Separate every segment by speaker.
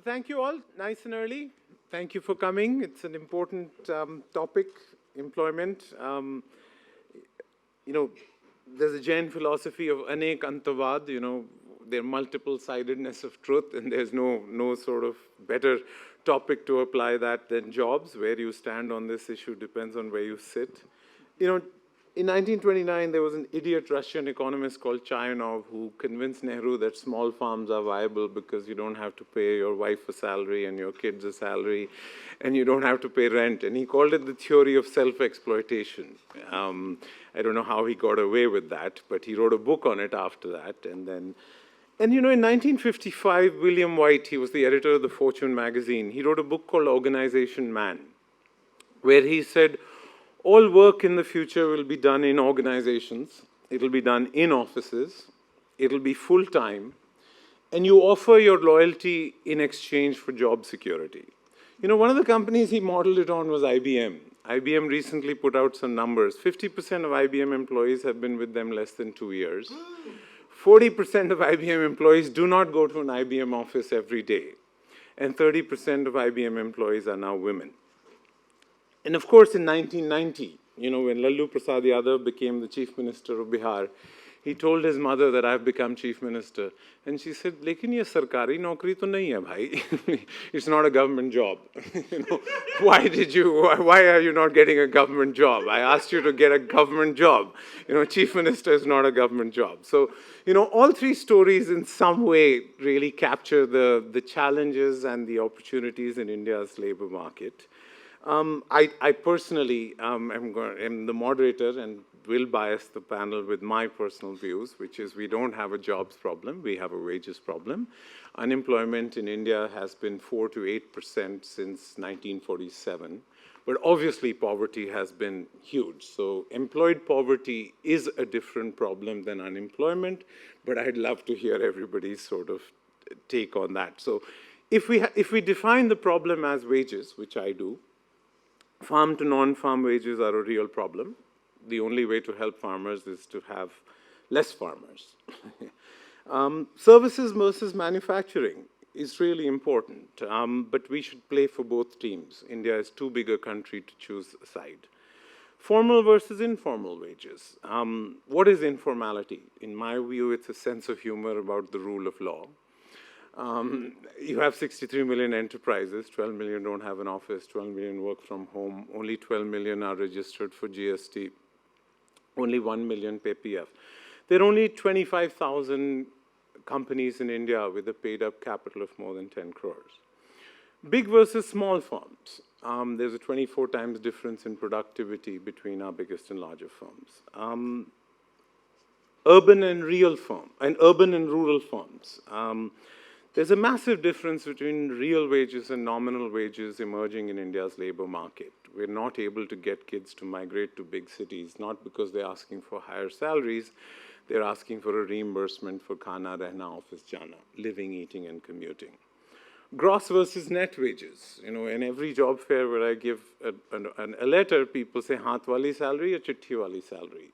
Speaker 1: So thank you all, nice and early. Thank you for coming. It's an important topic, employment. There's a Jain philosophy of anek antavad, their multiple-sidedness of truth, and there's no sort of better topic to apply that than jobs. Where you stand on this issue depends on where you sit. In 1929, there was an idiot Russian economist called Chayinov who convinced Nehru that small farms are viable because you don't have to pay your wife a salary and your kids a salary, and you don't have to pay rent. And he called it the theory of self-exploitation. I don't know how he got away with that, but he wrote a book on it after that. And in 1955, William White, he was the editor of the Fortune magazine, he wrote a book called Organization Man, where he said, all work in the future will be done in organizations, it'll be done in offices, it'll be full-time, and you offer your loyalty in exchange for job security. One of the companies he modeled it on was IBM. IBM recently put out some numbers. 50% of IBM employees have been with them less than 2 years. 40% of IBM employees do not go to an IBM office every day. And 30% of IBM employees are now women. And of course, in 1990, when Lalu Prasad Yadav became the chief minister of Bihar, he told his mother that I've become chief minister. And she said, lekin ye sarkari naukri to nahi hai bhai. It's not a government job. Why are you not getting a government job? I asked you to get a government job. Chief minister is not a government job. So, all three stories in some way really capture the challenges and the opportunities in India's labor market. I personally am the moderator and will bias the panel with my personal views, which is we don't have a jobs problem, we have a wages problem. Unemployment in India has been 4 to 8% since 1947, but obviously poverty has been huge. So employed poverty is a different problem than unemployment, but I'd love to hear everybody's sort of take on that. So if we define the problem as wages, which I do, farm to non-farm wages are a real problem. The only way to help farmers is to have less farmers. Services versus manufacturing is really important, but we should play for both teams. India is too big a country to choose a side. Formal versus informal wages. What is informality? In my view, it's a sense of humor about the rule of law. You have 63 million enterprises, 12 million don't have an office, 12 million work from home, only 12 million are registered for GST, only 1 million pay PF. There are only 25,000 companies in India with a paid-up capital of more than 10 crores. Big versus small firms. There's a 24 times difference in productivity between our biggest and larger firms. Urban and rural firms. There's a massive difference between real wages and nominal wages emerging in India's labor market. We're not able to get kids to migrate to big cities, not because they're asking for higher salaries, they're asking for a reimbursement for khana, rehna, office jana, living, eating, and commuting. Gross versus net wages. In every job fair where I give a letter, people say, haath wali salary or chitti wali salary?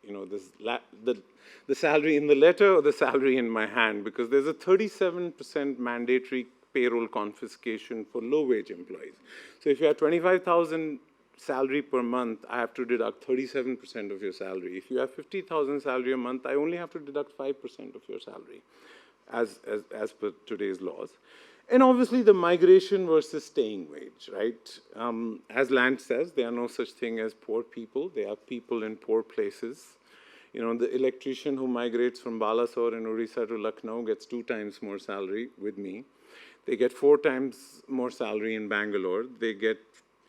Speaker 1: The salary in the letter or the salary in my hand, because there's a 37% mandatory payroll confiscation for low-wage employees. So if you have 25,000 salary per month, I have to deduct 37% of your salary. If you have 50,000 salary a month, I only have to deduct 5% of your salary, as per today's laws. And obviously the migration versus staying wage, right? As Lant says, there are no such thing as poor people. There are people in poor places. The electrician who migrates from Balasore in Odisha to Lucknow gets 2 times more salary with me. They get 4 times more salary in Bangalore. They get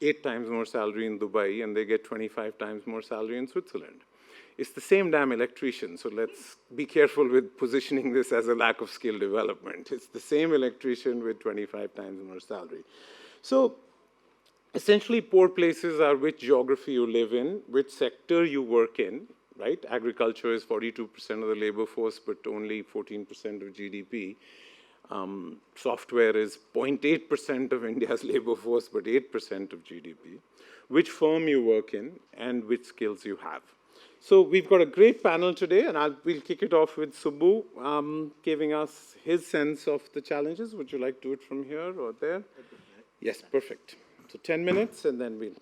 Speaker 1: 8 times more salary in Dubai, and they get 25 times more salary in Switzerland. It's the same damn electrician, so let's be careful with positioning this as a lack of skill development. It's the same electrician with 25 times more salary. So essentially, poor places are which geography you live in, which sector you work in, right? Agriculture is 42% of the labor force, but only 14% of GDP. Software is 0.8% of India's labor force, but 8% of GDP. Which firm you work in and which skills you have. So we've got a great panel today, and we'll kick it off with Subbu giving us his sense of the challenges. Would you like to do it from here or there? Yes, perfect. So 10 minutes, and then we'll...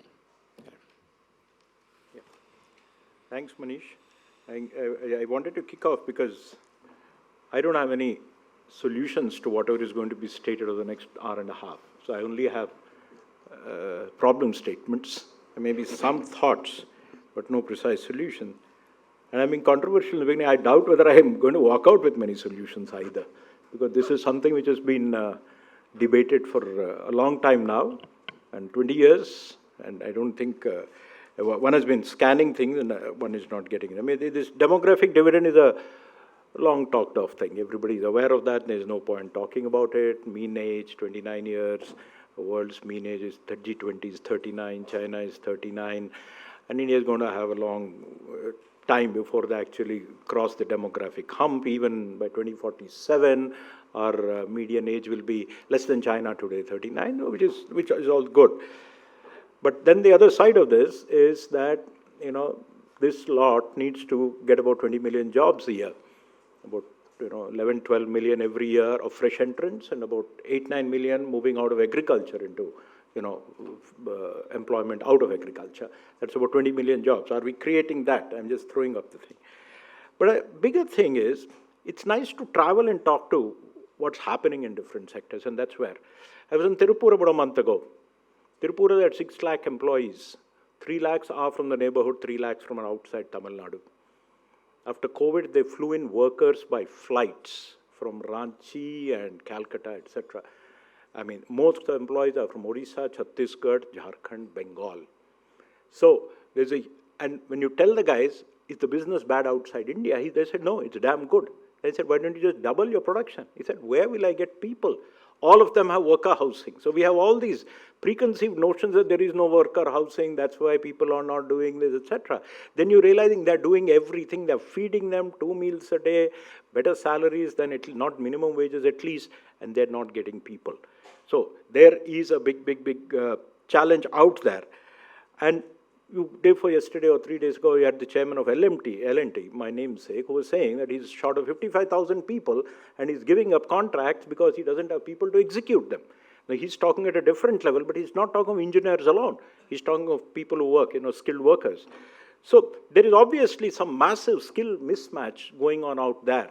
Speaker 2: Yeah. Thanks, Manish. I wanted to kick off because I don't have any solutions to whatever is going to be stated over the next hour and a half. So I only have problem statements, and maybe some thoughts, but no precise solution. And I'm being controversial in the beginning. I doubt whether I am going to walk out with many solutions either, because this is something which has been debated for a long time now, and 20 years, and I don't think one has been scanning things and one is not getting it. I mean, this demographic dividend is a long talked of thing. Everybody is aware of that. There's no point talking about it. Mean age, 29 years. The world's mean age is G20 is 39. China is 39. And India is going to have a long time before they actually cross the demographic hump. Even by 2047, our median age will be less than China today, 39, which is all good. But then the other side of this is that, this lot needs to get about 20 million jobs a year. About 11, 12 million every year of fresh entrants, and about 8, 9 million moving out of agriculture into employment out of agriculture. That's about 20 million jobs. Are we creating that? I'm just throwing up the thing. But a bigger thing is, it's nice to travel and talk to what's happening in different sectors, and that's where. I was in Tirupur about a month ago. Tirupur had 6 lakh employees. 3 lakhs are from the neighborhood, 3 lakhs from outside Tamil Nadu. After COVID, they flew in workers by flights from Ranchi and Calcutta, etc. I mean, most of the employees are from Odisha, Chhattisgarh, Jharkhand, Bengal. So and when you tell the guys, is the business bad outside India? They said, no, it's damn good. I said, why don't you just double your production? He said, where will I get people? All of them have worker housing. So we have all these preconceived notions that there is no worker housing, that's why people are not doing this, etc. Then you're realizing they're doing everything. They're feeding them 2 meals a day, better salaries than not minimum wages at least, and they're not getting people. So there is a big challenge out there. And day before yesterday or 3 days ago, we had the chairman of Lant, my namesake, who was saying that he's short of 55,000 people and he's giving up contracts because he doesn't have people to execute them. Now, he's talking at a different level, but he's not talking of engineers alone. He's talking of people who work, skilled workers. So there is obviously some massive skill mismatch going on out there,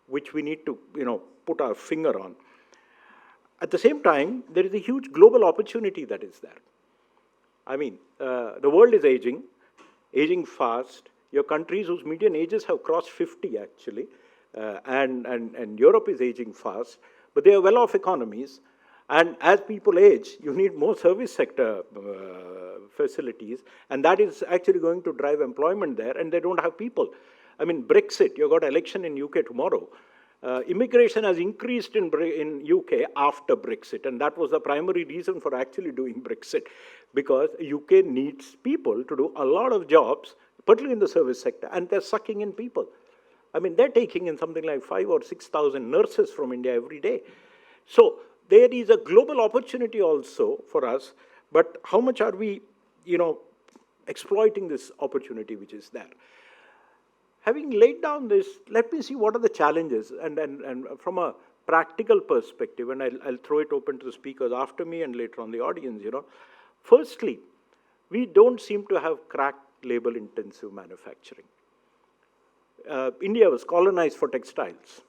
Speaker 2: which we need to, put our finger on. At the same time, there is a huge global opportunity that is there. I mean, the world is aging fast. Your countries whose median ages have crossed 50 actually, and Europe is aging fast, but they are well-off economies. And as people age, you need more service sector facilities, and that is actually going to drive employment there, and they don't have people. I mean, Brexit, you've got election in UK tomorrow. Immigration has increased in UK after Brexit, and that was the primary reason for actually doing Brexit, because UK needs people to do a lot of jobs, particularly in the service sector, and they're sucking in people. I mean, they're taking in something like 5,000 or 6,000 nurses from India every day. So there is a global opportunity also for us, but how much are we, exploiting this opportunity which is there? Having laid down this, let me see what are the challenges, and from a practical perspective, and I'll throw it open to the speakers after me and later on the audience, Firstly, we don't seem to have cracked labor-intensive manufacturing. India was colonized for textiles,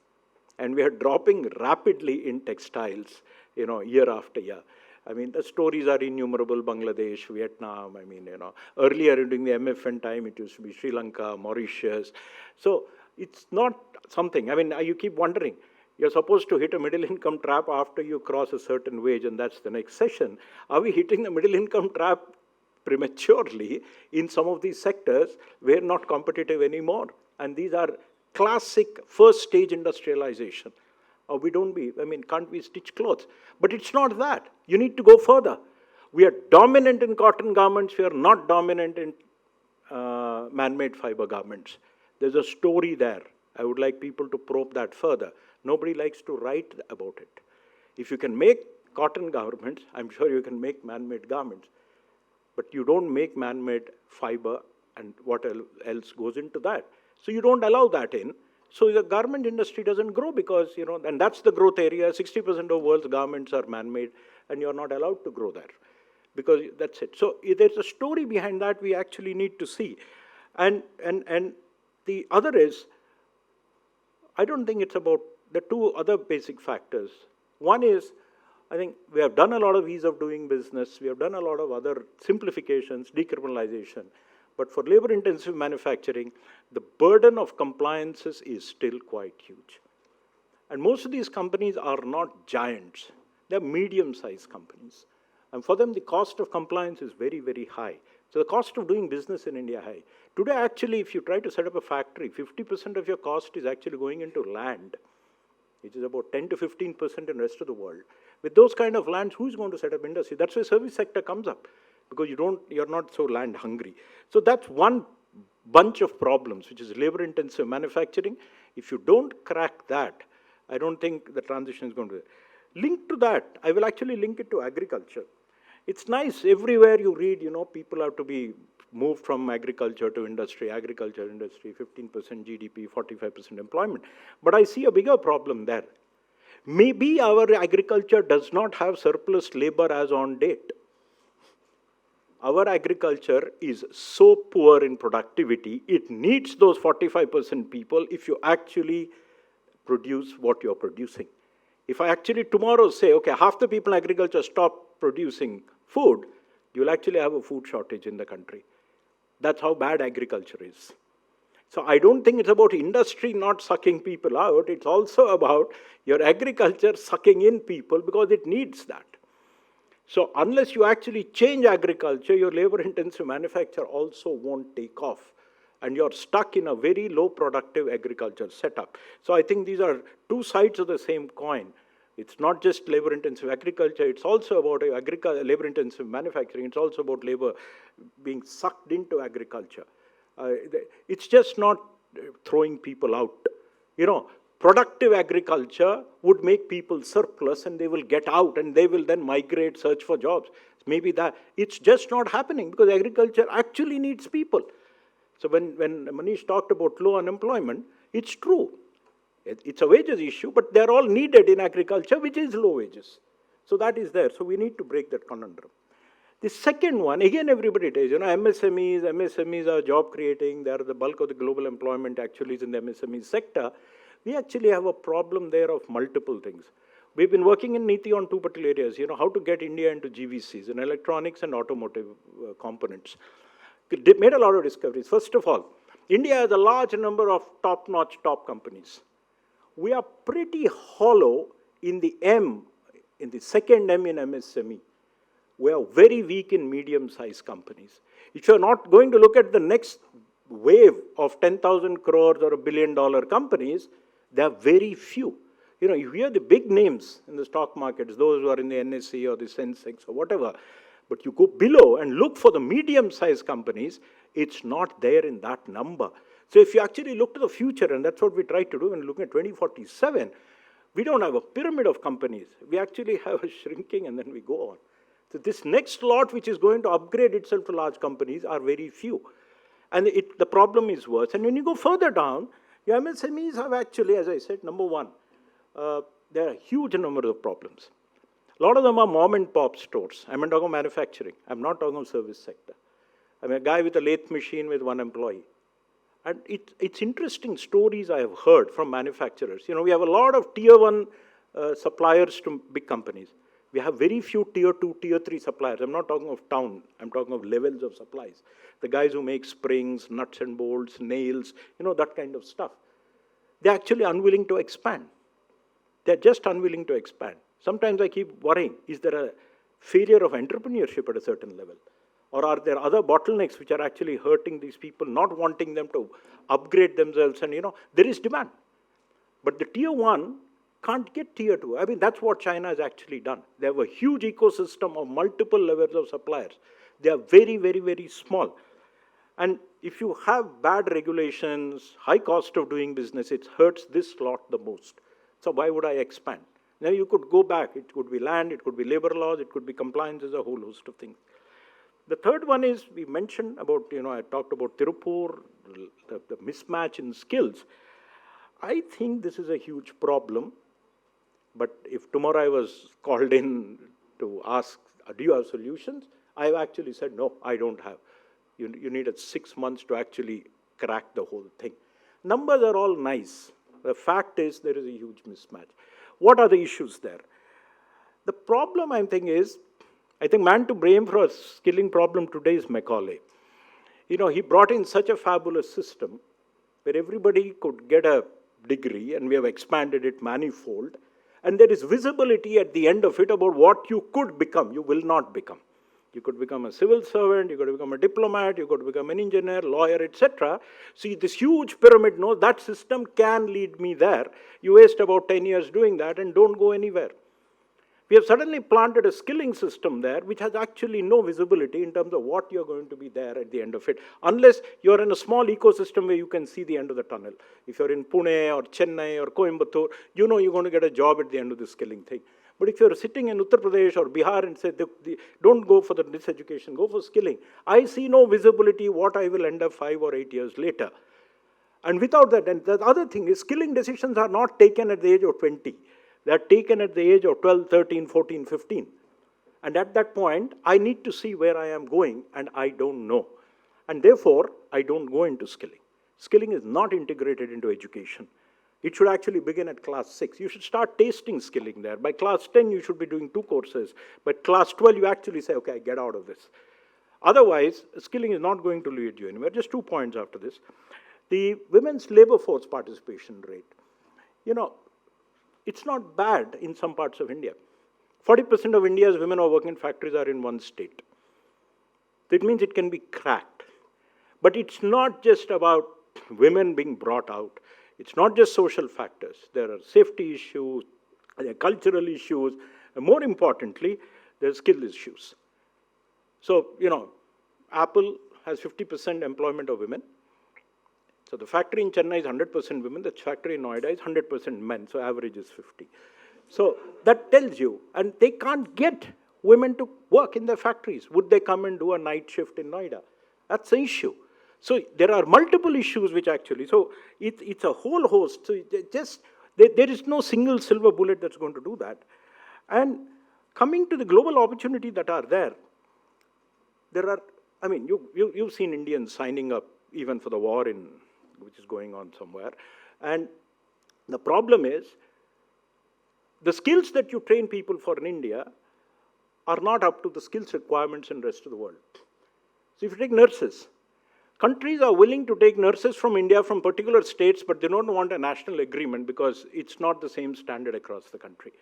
Speaker 2: and we are dropping rapidly in textiles, year after year. I mean, the stories are innumerable: Bangladesh, Vietnam. I mean, earlier during the MFN time, it used to be Sri Lanka, Mauritius. So it's not something. I mean, you keep wondering. You're supposed to hit a middle income trap after you cross a certain wage, and that's the next session. Are we hitting the middle income trap prematurely in some of these sectors? We're not competitive anymore. And these are classic first stage industrialization. Or can't we stitch clothes? But it's not that. You need to go further. We are dominant in cotton garments. We are not dominant in man-made fiber garments. There's a story there. I would like people to probe that further. Nobody likes to write about it. If you can make cotton garments, I'm sure you can make man-made garments. But you don't make man-made fiber and what else goes into that. So you don't allow that in. So the garment industry doesn't grow because, and that's the growth area. 60% of world's garments are man-made, and you're not allowed to grow there because that's it. So there's a story behind that we actually need to see. And the other is, I don't think it's about the two other basic factors. One is, I think we have done a lot of ease of doing business. We have done a lot of other simplifications, decriminalization. But for labor-intensive manufacturing, the burden of compliances is still quite huge. And most of these companies are not giants. They're medium-sized companies. And for them, the cost of compliance is very, very high. So the cost of doing business in India is high. Today, actually, if you try to set up a factory, 50% of your cost is actually going into land, which is about 10 to 15% in the rest of the world. With those kind of lands, who's going to set up industry? That's why service sector comes up, because you're not so land hungry. So that's one bunch of problems, which is labor-intensive manufacturing. If you don't crack that, I don't think the transition is going to. Linked to that, I will actually link it to agriculture. It's nice, everywhere you read, people have to be moved from agriculture to industry, 15% GDP, 45% employment. But I see a bigger problem there. Maybe our agriculture does not have surplus labor as on date. Our agriculture is so poor in productivity, it needs those 45% people if you actually produce what you're producing. If I actually tomorrow say, okay, half the people in agriculture stop producing food, you'll actually have a food shortage in the country. That's how bad agriculture is. So I don't think it's about industry not sucking people out. It's also about your agriculture sucking in people because it needs that. So unless you actually change agriculture, your labor-intensive manufacture also won't take off. And you're stuck in a very low productive agriculture setup. So I think these are two sides of the same coin. It's not just labor-intensive agriculture, it's also about labor-intensive manufacturing, it's also about labor being sucked into agriculture. It's just not throwing people out. Productive agriculture would make people surplus and they will get out and they will then migrate, search for jobs. Maybe that, it's just not happening because agriculture actually needs people. So when Manish talked about low unemployment, it's true. It's a wages issue, but they're all needed in agriculture, which is low wages. So that is there. So we need to break that conundrum. The second one, again, everybody does. MSMEs are job creating. They are the bulk of the global employment actually is in the MSME sector. We actually have a problem there of multiple things. We've been working in NITI on two particular areas, how to get India into GVCs, in electronics and automotive components. They made a lot of discoveries. First of all, India has a large number of top-notch top companies. We are pretty hollow in the M, in the second M in MSME. We are very weak in medium-sized companies. If you're not going to look at the next wave of 10,000 crores or $1 billion companies, there are very few. You hear the big names in the stock markets, those who are in the NSE or the Sensex or whatever, but you go below and look for the medium-sized companies, it's not there in that number. So if you actually look to the future, and that's what we try to do when looking at 2047, we don't have a pyramid of companies. We actually have a shrinking and then we go on. So this next lot which is going to upgrade itself to large companies are very few. And the problem is worse. And when you go further down, your MSMEs have actually, as I said, number one, there are a huge number of problems. A lot of them are mom and pop stores. I'm not talking manufacturing. I'm not talking service sector. I'm a guy with a lathe machine with one employee. And it's interesting stories I have heard from manufacturers. We have a lot of tier 1 suppliers to big companies. We have very few tier 2, tier 3 suppliers. I'm not talking of town. I'm talking of levels of supplies. The guys who make springs, nuts and bolts, nails, that kind of stuff. They're actually unwilling to expand. They're just unwilling to expand. Sometimes I keep worrying, is there a failure of entrepreneurship at a certain level? Or are there other bottlenecks which are actually hurting these people, not wanting them to upgrade themselves? And, there is demand. But the tier 1 can't get tier 2. I mean, that's what China has actually done. They have a huge ecosystem of multiple levels of suppliers. They are very, very, very small. And if you have bad regulations, high cost of doing business, it hurts this lot the most. So why would I expand? Now you could go back. It could be land, it could be labor laws, it could be compliance, there's a whole host of things. The third one is, we mentioned about, I talked about Tirupur, the mismatch in skills. I think this is a huge problem, but if tomorrow I was called in to ask, do you have solutions? I've actually said, no, I don't have. You needed 6 months to actually crack the whole thing. Numbers are all nice. The fact is there is a huge mismatch. What are the issues there? The problem I'm thinking is, I think man to blame for a skilling problem today is Macaulay. He brought in such a fabulous system where everybody could get a degree, and we have expanded it manifold, and there is visibility at the end of it about what you could become, you will not become. You could become a civil servant, you could become a diplomat, you could become an engineer, lawyer, etc. See, this huge pyramid knows that system can lead me there. You waste about 10 years doing that and don't go anywhere. We have suddenly planted a skilling system there which has actually no visibility in terms of what you're going to be there at the end of it, unless you're in a small ecosystem where you can see the end of the tunnel. If you're in Pune or Chennai or Coimbatore, you know you're going to get a job at the end of the skilling thing. But if you're sitting in Uttar Pradesh or Bihar and say, don't go for this education, go for skilling, I see no visibility what I will end up 5 or 8 years later. And without that, and the other thing is, skilling decisions are not taken at the age of 20. They are taken at the age of 12, 13, 14, 15. And at that point, I need to see where I am going, and I don't know. And therefore, I don't go into skilling. Skilling is not integrated into education. It should actually begin at class 6. You should start tasting skilling there. By class 10, you should be doing 2 courses. By class 12, you actually say, okay, I get out of this. Otherwise, skilling is not going to lead you anywhere. Just 2 points after this. The women's labor force participation rate. It's not bad in some parts of India. 40% of India's women who are working in factories are in one state. That means it can be cracked. But it's not just about women being brought out. It's not just social factors. There are safety issues, there are cultural issues, and more importantly, there are skill issues. So, Apple has 50% employment of women. So the factory in Chennai is 100% women, the factory in Noida is 100% men, so average is 50. So that tells you, and they can't get women to work in their factories. Would they come and do a night shift in Noida? That's the issue. So there are multiple issues which actually, so it's a whole host. So there is no single silver bullet that's going to do that. And coming to the global opportunity that are there are, you've seen Indians signing up even for the war which is going on somewhere. And the problem is, the skills that you train people for in India are not up to the skills requirements in the rest of the world. So if you take nurses, countries are willing to take nurses from India from particular states, but they don't want a national agreement because it's not the same standard across the country.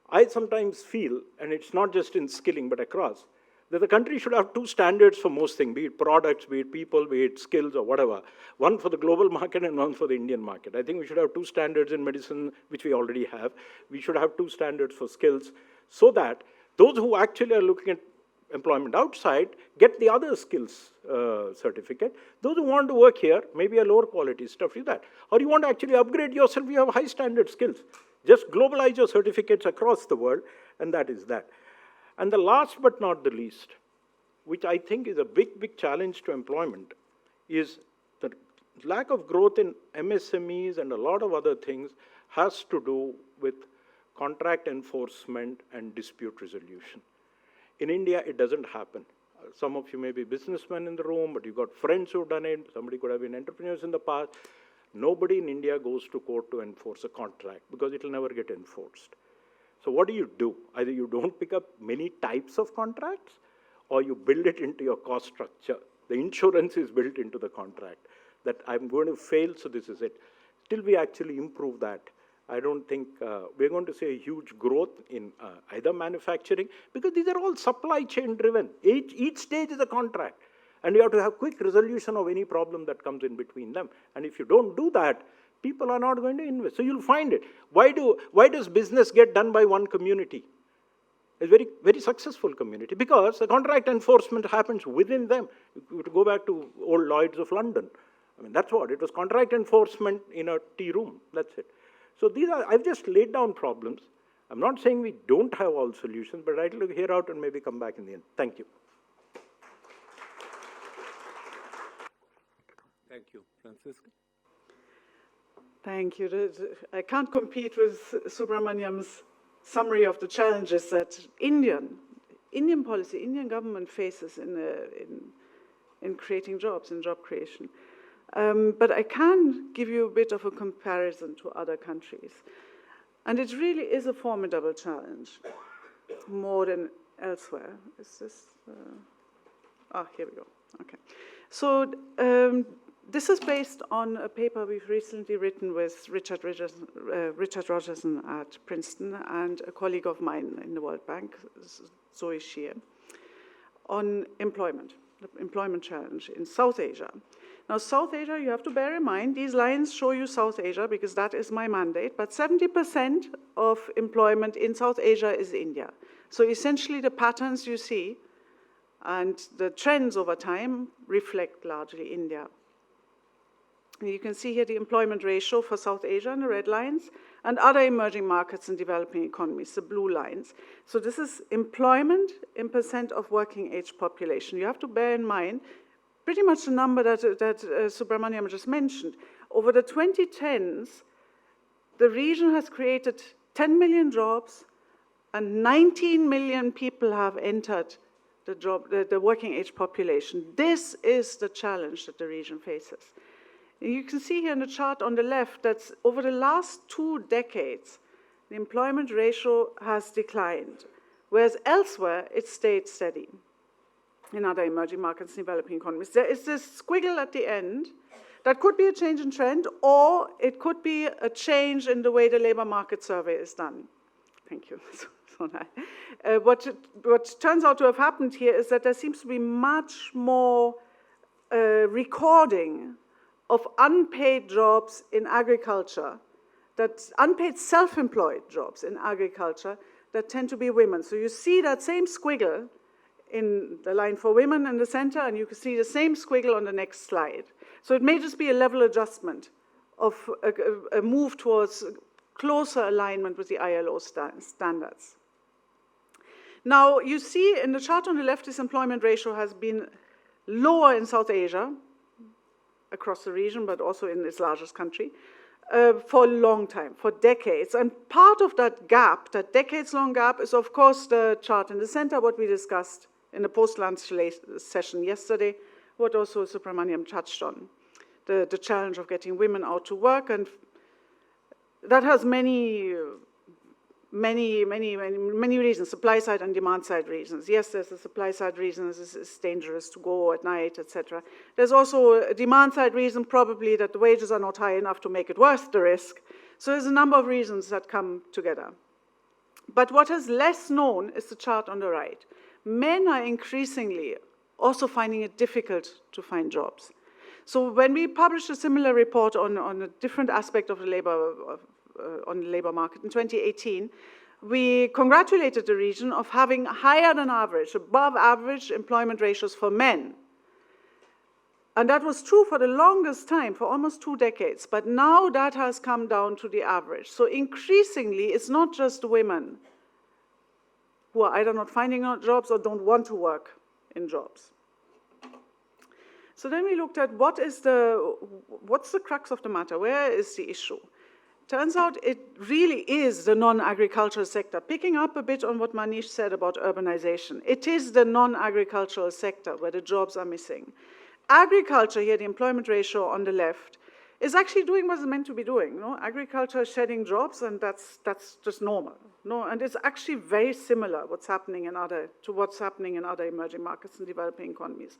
Speaker 2: I sometimes feel, and it's not just in skilling but across, that the country should have 2 standards for most things, be it products, be it people, be it skills or whatever. One for the global market and one for the Indian market. I think we should have 2 standards in medicine, which we already have. We should have 2 standards for skills so that those who actually are looking at employment outside get the other skills certificate. Those who want to work here, maybe a lower quality stuff like that. Or you want to actually upgrade yourself, you have high standard skills. Just globalize your certificates across the world, and that is that. And the last but not the least, which I think is a big, big challenge to employment, is the lack of growth in MSMEs and a lot of other things has to do with contract enforcement and dispute resolution. In India, it doesn't happen. Some of you may be businessmen in the room, but you've got friends who've done it. Somebody could have been entrepreneurs in the past. Nobody in India goes to court to enforce a contract because it will never get enforced. So what do? Either you don't pick up many types of contracts or you build it into your cost structure. The insurance is built into the contract that I'm going to fail, so this is it. Till we actually improve that, I don't think we're going to see a huge growth in either manufacturing, because these are all supply chain driven. Each stage is a contract, and you have to have quick resolution of any problem that comes in between them. And if you don't do that, people are not going to invest. So you'll find it. Why does business get done by one community? A very, very successful community, because the contract enforcement happens within them. You go back to old Lloyds of London. That's what it was, contract enforcement in a tea room. That's it. So I've just laid down problems. I'm not saying we don't have all solutions, but I'd look here out and maybe come back in the end. Thank you.
Speaker 1: Thank you. Franziska?
Speaker 3: Thank you. I can't compete with Subrahmanyam's summary of the challenges that Indian policy, Indian government faces in creating jobs, in job creation. But I can give you a bit of a comparison to other countries. And it really is a formidable challenge, more than elsewhere. Is this? Here we go. Okay. So this is based on a paper we've recently written with Richard Rogerson at Princeton and a colleague of mine in the World Bank, Zoe Shear, on employment, the employment challenge in South Asia. Now, South Asia, you have to bear in mind, these lines show you South Asia because that is my mandate, but 70% of employment in South Asia is India. So essentially the patterns you see and the trends over time reflect largely India. And you can see here the employment ratio for South Asia in the red lines and other emerging markets and developing economies, the blue lines. So this is employment in percent of working age population. You have to bear in mind pretty much the number that Subrahmanyam just mentioned. Over the 2010s, the region has created 10 million jobs and 19 million people have entered the working age population. This is the challenge that the region faces. You can see here in the chart on the left that over the last 2 decades, the employment ratio has declined, whereas elsewhere it stayed steady in other emerging markets and developing economies. There is this squiggle at the end that could be a change in trend, or it could be a change in the way the labor market survey is done. Thank you. What turns out to have happened here is that there seems to be much more recording of unpaid jobs in agriculture, that unpaid self-employed jobs in agriculture that tend to be women. So you see that same squiggle in the line for women in the center, and you can see the same squiggle on the next slide. So it may just be a level adjustment of a move towards closer alignment with the ILO standards. Now, you see in the chart on the left, this employment ratio has been lower in South Asia, across the region, but also in its largest country, for a long time, for decades. And part of that gap, that decades-long gap, is of course the chart in the center, what we discussed in the post-lunch session yesterday, what also Subrahmanyam touched on, the challenge of getting women out to work, and that has many reasons, supply-side and demand-side reasons. Yes, there's a supply-side reason, it's dangerous to go at night, etc. There's also a demand-side reason, probably that the wages are not high enough to make it worth the risk. So there's a number of reasons that come together. But what is less known is the chart on the right. Men are increasingly also finding it difficult to find jobs. So when we published a similar report on a different aspect of the labor market in 2018, we congratulated the region of having higher than average, above average employment ratios for men. And that was true for the longest time, for almost 2 decades, but now that has come down to the average. So increasingly, it's not just women who are either not finding jobs or don't want to work in jobs. So then we looked at what's the crux of the matter, where is the issue? Turns out it really is the non-agricultural sector. Picking up a bit on what Manish said about urbanization, it is the non-agricultural sector where the jobs are missing. Agriculture, here the employment ratio on the left, is actually doing what it's meant to be doing. No? Agriculture is shedding jobs, and that's just normal. No? And it's actually very similar to what's happening in other emerging markets and developing economies.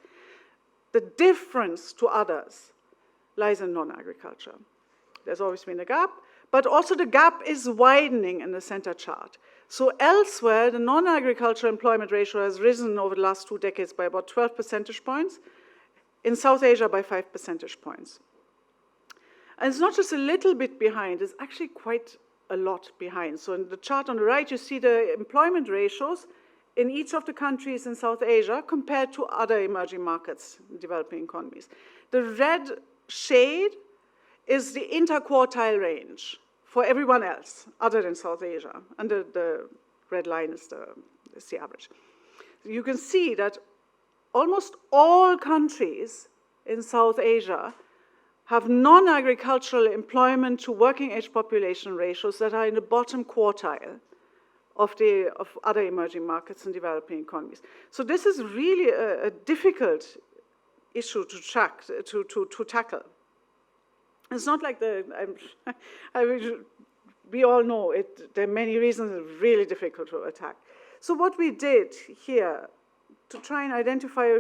Speaker 3: The difference to others lies in non-agriculture. There's always been a gap, but also the gap is widening in the center chart. So elsewhere, the non-agricultural employment ratio has risen over the last 2 decades by about 12 percentage points. In South Asia, by 5 percentage points. And it's not just a little bit behind, it's actually quite a lot behind. So in the chart on the right, you see the employment ratios in each of the countries in South Asia compared to other emerging markets, developing economies. The red shade is the interquartile range for everyone else other than South Asia. And the red line is the average. You can see that almost all countries in South Asia have non-agricultural employment to working age population ratios that are in the bottom quartile of other emerging markets and developing economies. So this is really a difficult issue to tackle. It's not like we all know there are many reasons it's really difficult to attack. So what we did here to try and identify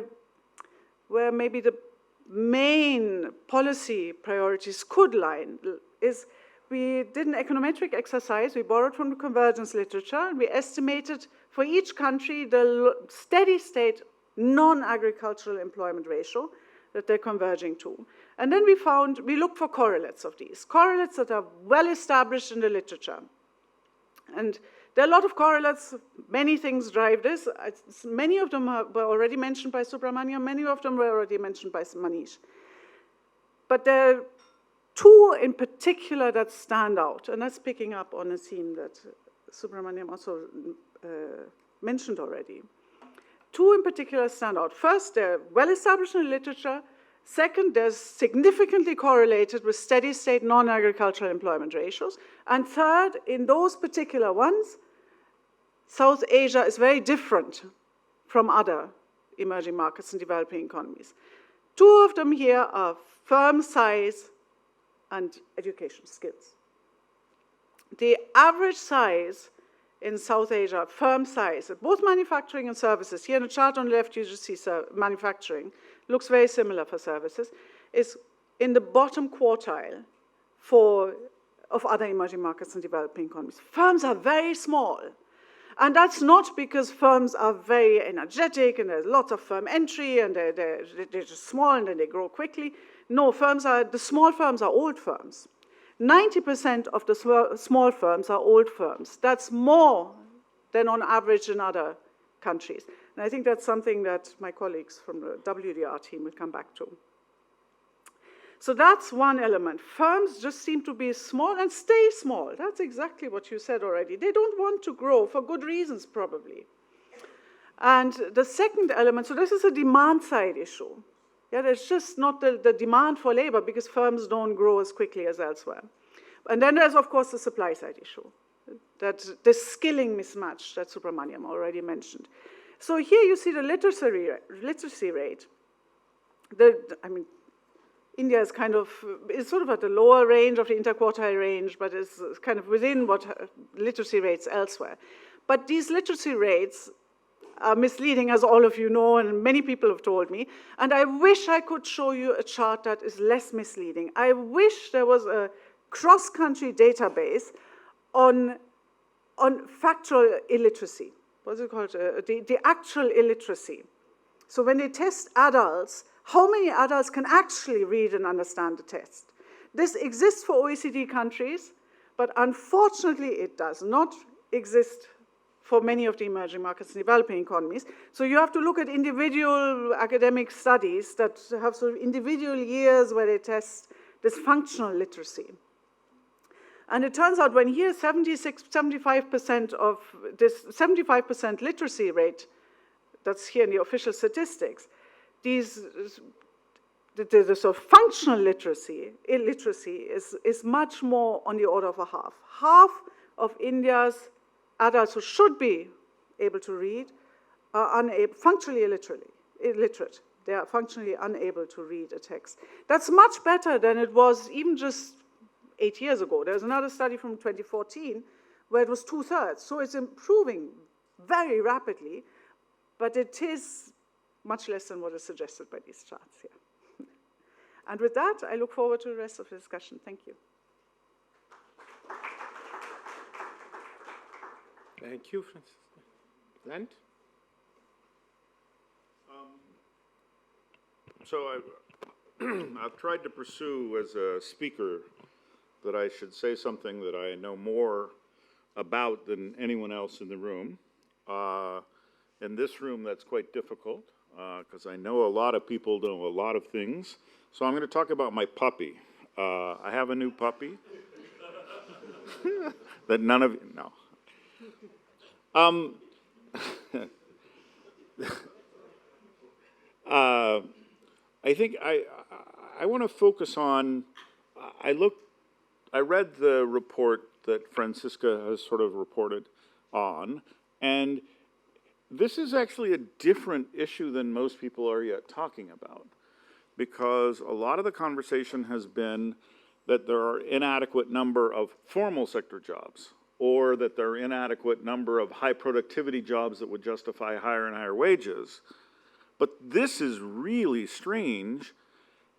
Speaker 3: where maybe the main policy priorities could lie is we did an econometric exercise. We borrowed from the convergence literature, and we estimated for each country the steady state non-agricultural employment ratio that they're converging to. And then we looked for correlates of these, correlates that are well established in the literature. And there are a lot of correlates, many things drive this. Many of them were already mentioned by Subrahmanyam, many of them were already mentioned by Manish. But there are two in particular that stand out, and that's picking up on a theme that Subrahmanyam also mentioned already. Two in particular stand out. First, they're well established in the literature. Second, they're significantly correlated with steady state non-agricultural employment ratios. And third, in those particular ones, South Asia is very different from other emerging markets and developing economies. Two of them here are firm size and education skills. The average size in South Asia, firm size, both manufacturing and services, here in the chart on the left you just see manufacturing, looks very similar for services, is in the bottom quartile of other emerging markets and developing economies. Firms are very small. And that's not because firms are very energetic and there's lots of firm entry and they're just small and then they grow quickly. No, the small firms are old firms. 90% of the small firms are old firms. That's more than on average in other countries. And I think that's something that my colleagues from the WDR team will come back to. So that's one element. Firms just seem to be small and stay small. That's exactly what you said already. They don't want to grow for good reasons, probably. And the second element, so this is a demand side issue. Yeah, there's just not the demand for labor because firms don't grow as quickly as elsewhere. And then there's, of course, the supply side issue, that the skilling mismatch that Subrahmanyam already mentioned. So here you see the literacy rate. India is is sort of at the lower range of the interquartile range, but is kind of within what literacy rates elsewhere. But these literacy rates are misleading, as all of you know, and many people have told me. And I wish I could show you a chart that is less misleading. I wish there was a cross-country database on factual illiteracy. What's it called? The actual illiteracy. So when they test adults, how many adults can actually read and understand the test? This exists for OECD countries, but unfortunately it does not exist for many of the emerging markets and developing economies. So you have to look at individual academic studies that have sort of individual years where they test this functional literacy. And it turns out when here 75% of this 75% literacy rate, that's here in the official statistics, the sort of functional illiteracy is much more on the order of a half. Half of India's adults who should be able to read are functionally illiterate. They are functionally unable to read a text. That's much better than it was even just 8 years ago. There's another study from 2014 where it was 2/3. So it's improving very rapidly, but it is much less than what is suggested by these charts here. And with that, I look forward to the rest of the discussion. Thank you.
Speaker 1: Thank you, Franziska. Lant?
Speaker 4: So I've tried to pursue as a speaker that I should say something that I know more about than anyone else in the room. In this room, that's quite difficult because I know a lot of people know a lot of things. So I'm going to talk about my puppy. I have a new puppy that none of you know. I think I want to focus on, I read the report that Franziska has sort of reported on, and this is actually a different issue than most people are yet talking about, because a lot of the conversation has been that there are inadequate number of formal sector jobs, or that there are inadequate number of high productivity jobs that would justify higher and higher wages. But this is really strange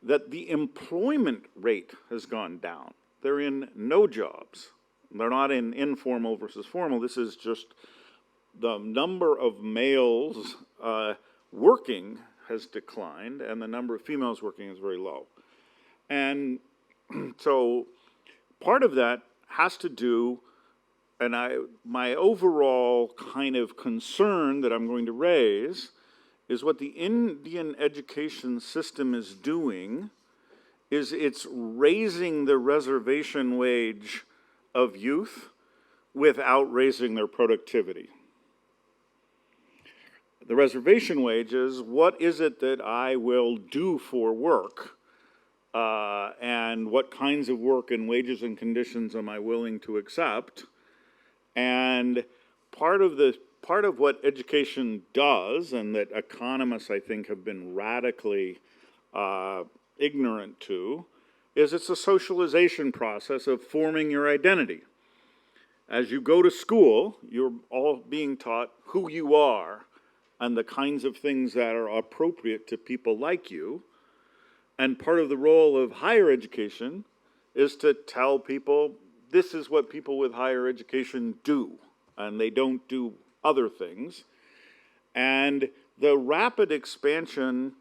Speaker 4: that the employment rate has gone down. They're in no jobs. They're not in informal versus formal. This is just the number of males working has declined, and the number of females working is very low. And so part of that has to do, and my overall kind of concern that I'm going to raise is what the Indian education system is doing is it's raising the reservation wage of youth without raising their productivity. The reservation wage is, what is it that I will do for work? And what kinds of work and wages and conditions am I willing to accept? And part of what education does, and that economists, I think, have been radically ignorant to, is it's a socialization process of forming your identity. As you go to school, you're all being taught who you are and the kinds of things that are appropriate to people like you. And part of the role of higher education is to tell people this is what people with higher education do, and they don't do other things. And the rapid expansion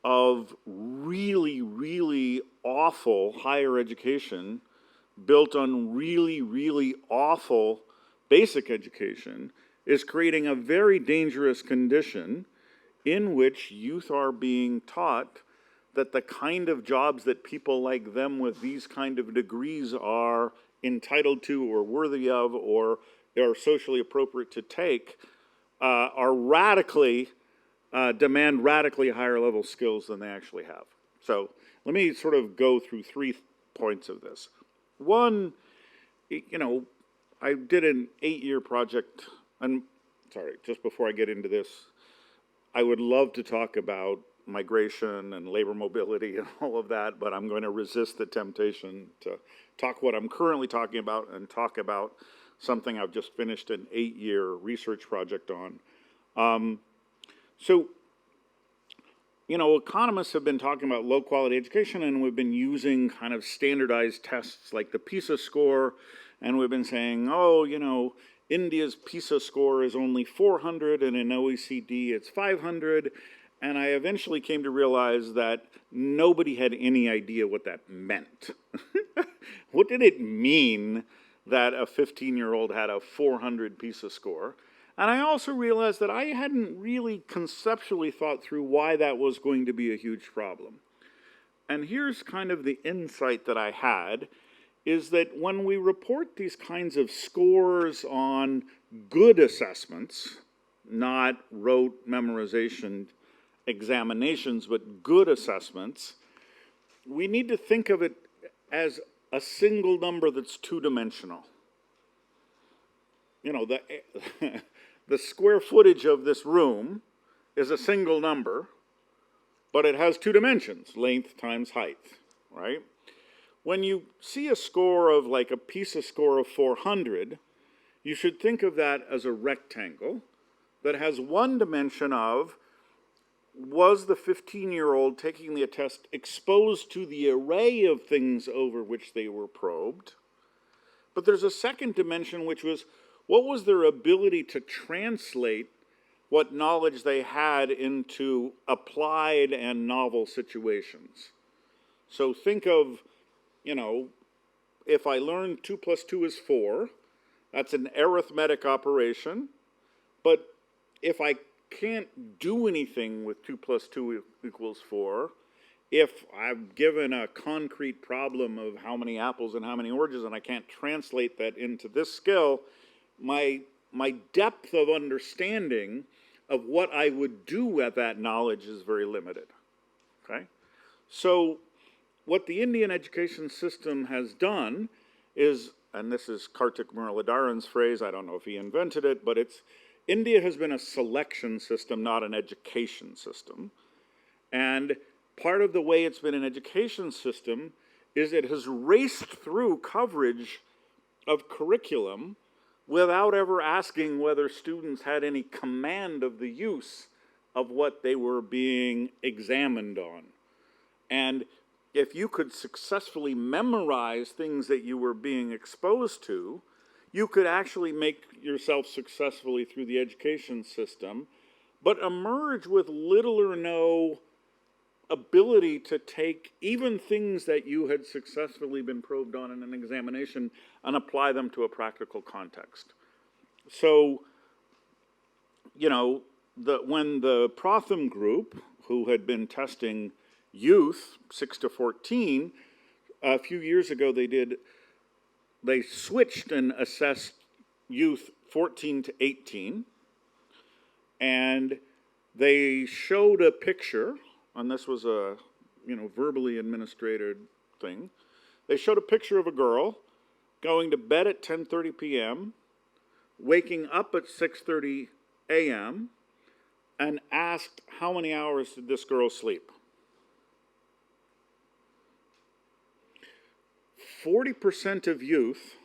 Speaker 4: of really, really awful higher education built on really, really awful basic education is creating a very dangerous condition in which youth are being taught that the kind of jobs that people like them with these kind of degrees are entitled to or worthy of or are socially appropriate to take are radically, demand radically higher level skills than they actually have. So let me sort of go through 3 points of this. One, you know, I did an 8-year project, and sorry, just before I get into this, I would love to talk about migration and labor mobility and all of that, but I'm going to resist the temptation to talk what I'm currently talking about and talk about something I've just finished an 8-year research project on. So, you know, economists have been talking about low quality education, and we've been using kind of standardized tests like the PISA score, and we've been saying, oh, you know, India's PISA score is only 400 and in OECD it's 500. And I eventually came to realize that nobody had any idea what that meant. What did it mean that a 15-year-old had a 400 PISA score? And I also realized that I hadn't really conceptually thought through why that was going to be a huge problem. And here's kind of the insight that I had, is that when we report these kinds of scores on good assessments, not rote memorization examinations, but good assessments, we need to think of it as a single number that's two-dimensional. You know, the square footage of this room is a single number, but it has 2 dimensions, length times height, right? When you see a score of like a PISA score of 400, you should think of that as a rectangle that has 1 dimension of, was the 15-year-old taking the test exposed to the array of things over which they were probed? But there's a second dimension, which was, what was their ability to translate what knowledge they had into applied and novel situations? So think of, you know, if I learned 2 + 2 is 4, that's an arithmetic operation, but if I can't do anything with 2 + 2 = 4, if I'm given a concrete problem of how many apples and how many oranges and I can't translate that into this skill, my depth of understanding of what I would do with that knowledge is very limited, okay? So what the Indian education system has done is, and this is Kartik Muralidharan's phrase, I don't know if he invented it, but India has been a selection system, not an education system. And part of the way it's been an education system is it has raced through coverage of curriculum without ever asking whether students had any command of the use of what they were being examined on. And if you could successfully memorize things that you were being exposed to, you could actually make yourself successfully through the education system, but emerge with little or no ability to take even things that you had successfully been probed on in an examination and apply them to a practical context. So, you know, when the Pratham group, who had been testing youth, 6 to 14, a few years ago they switched and assessed youth 14 to 18, and they showed a picture, and this was a, you know, verbally administered thing. They showed a picture of a girl going to bed at 10:30 p.m., waking up at 6:30 a.m., and asked how many hours did this girl sleep. 40% of youth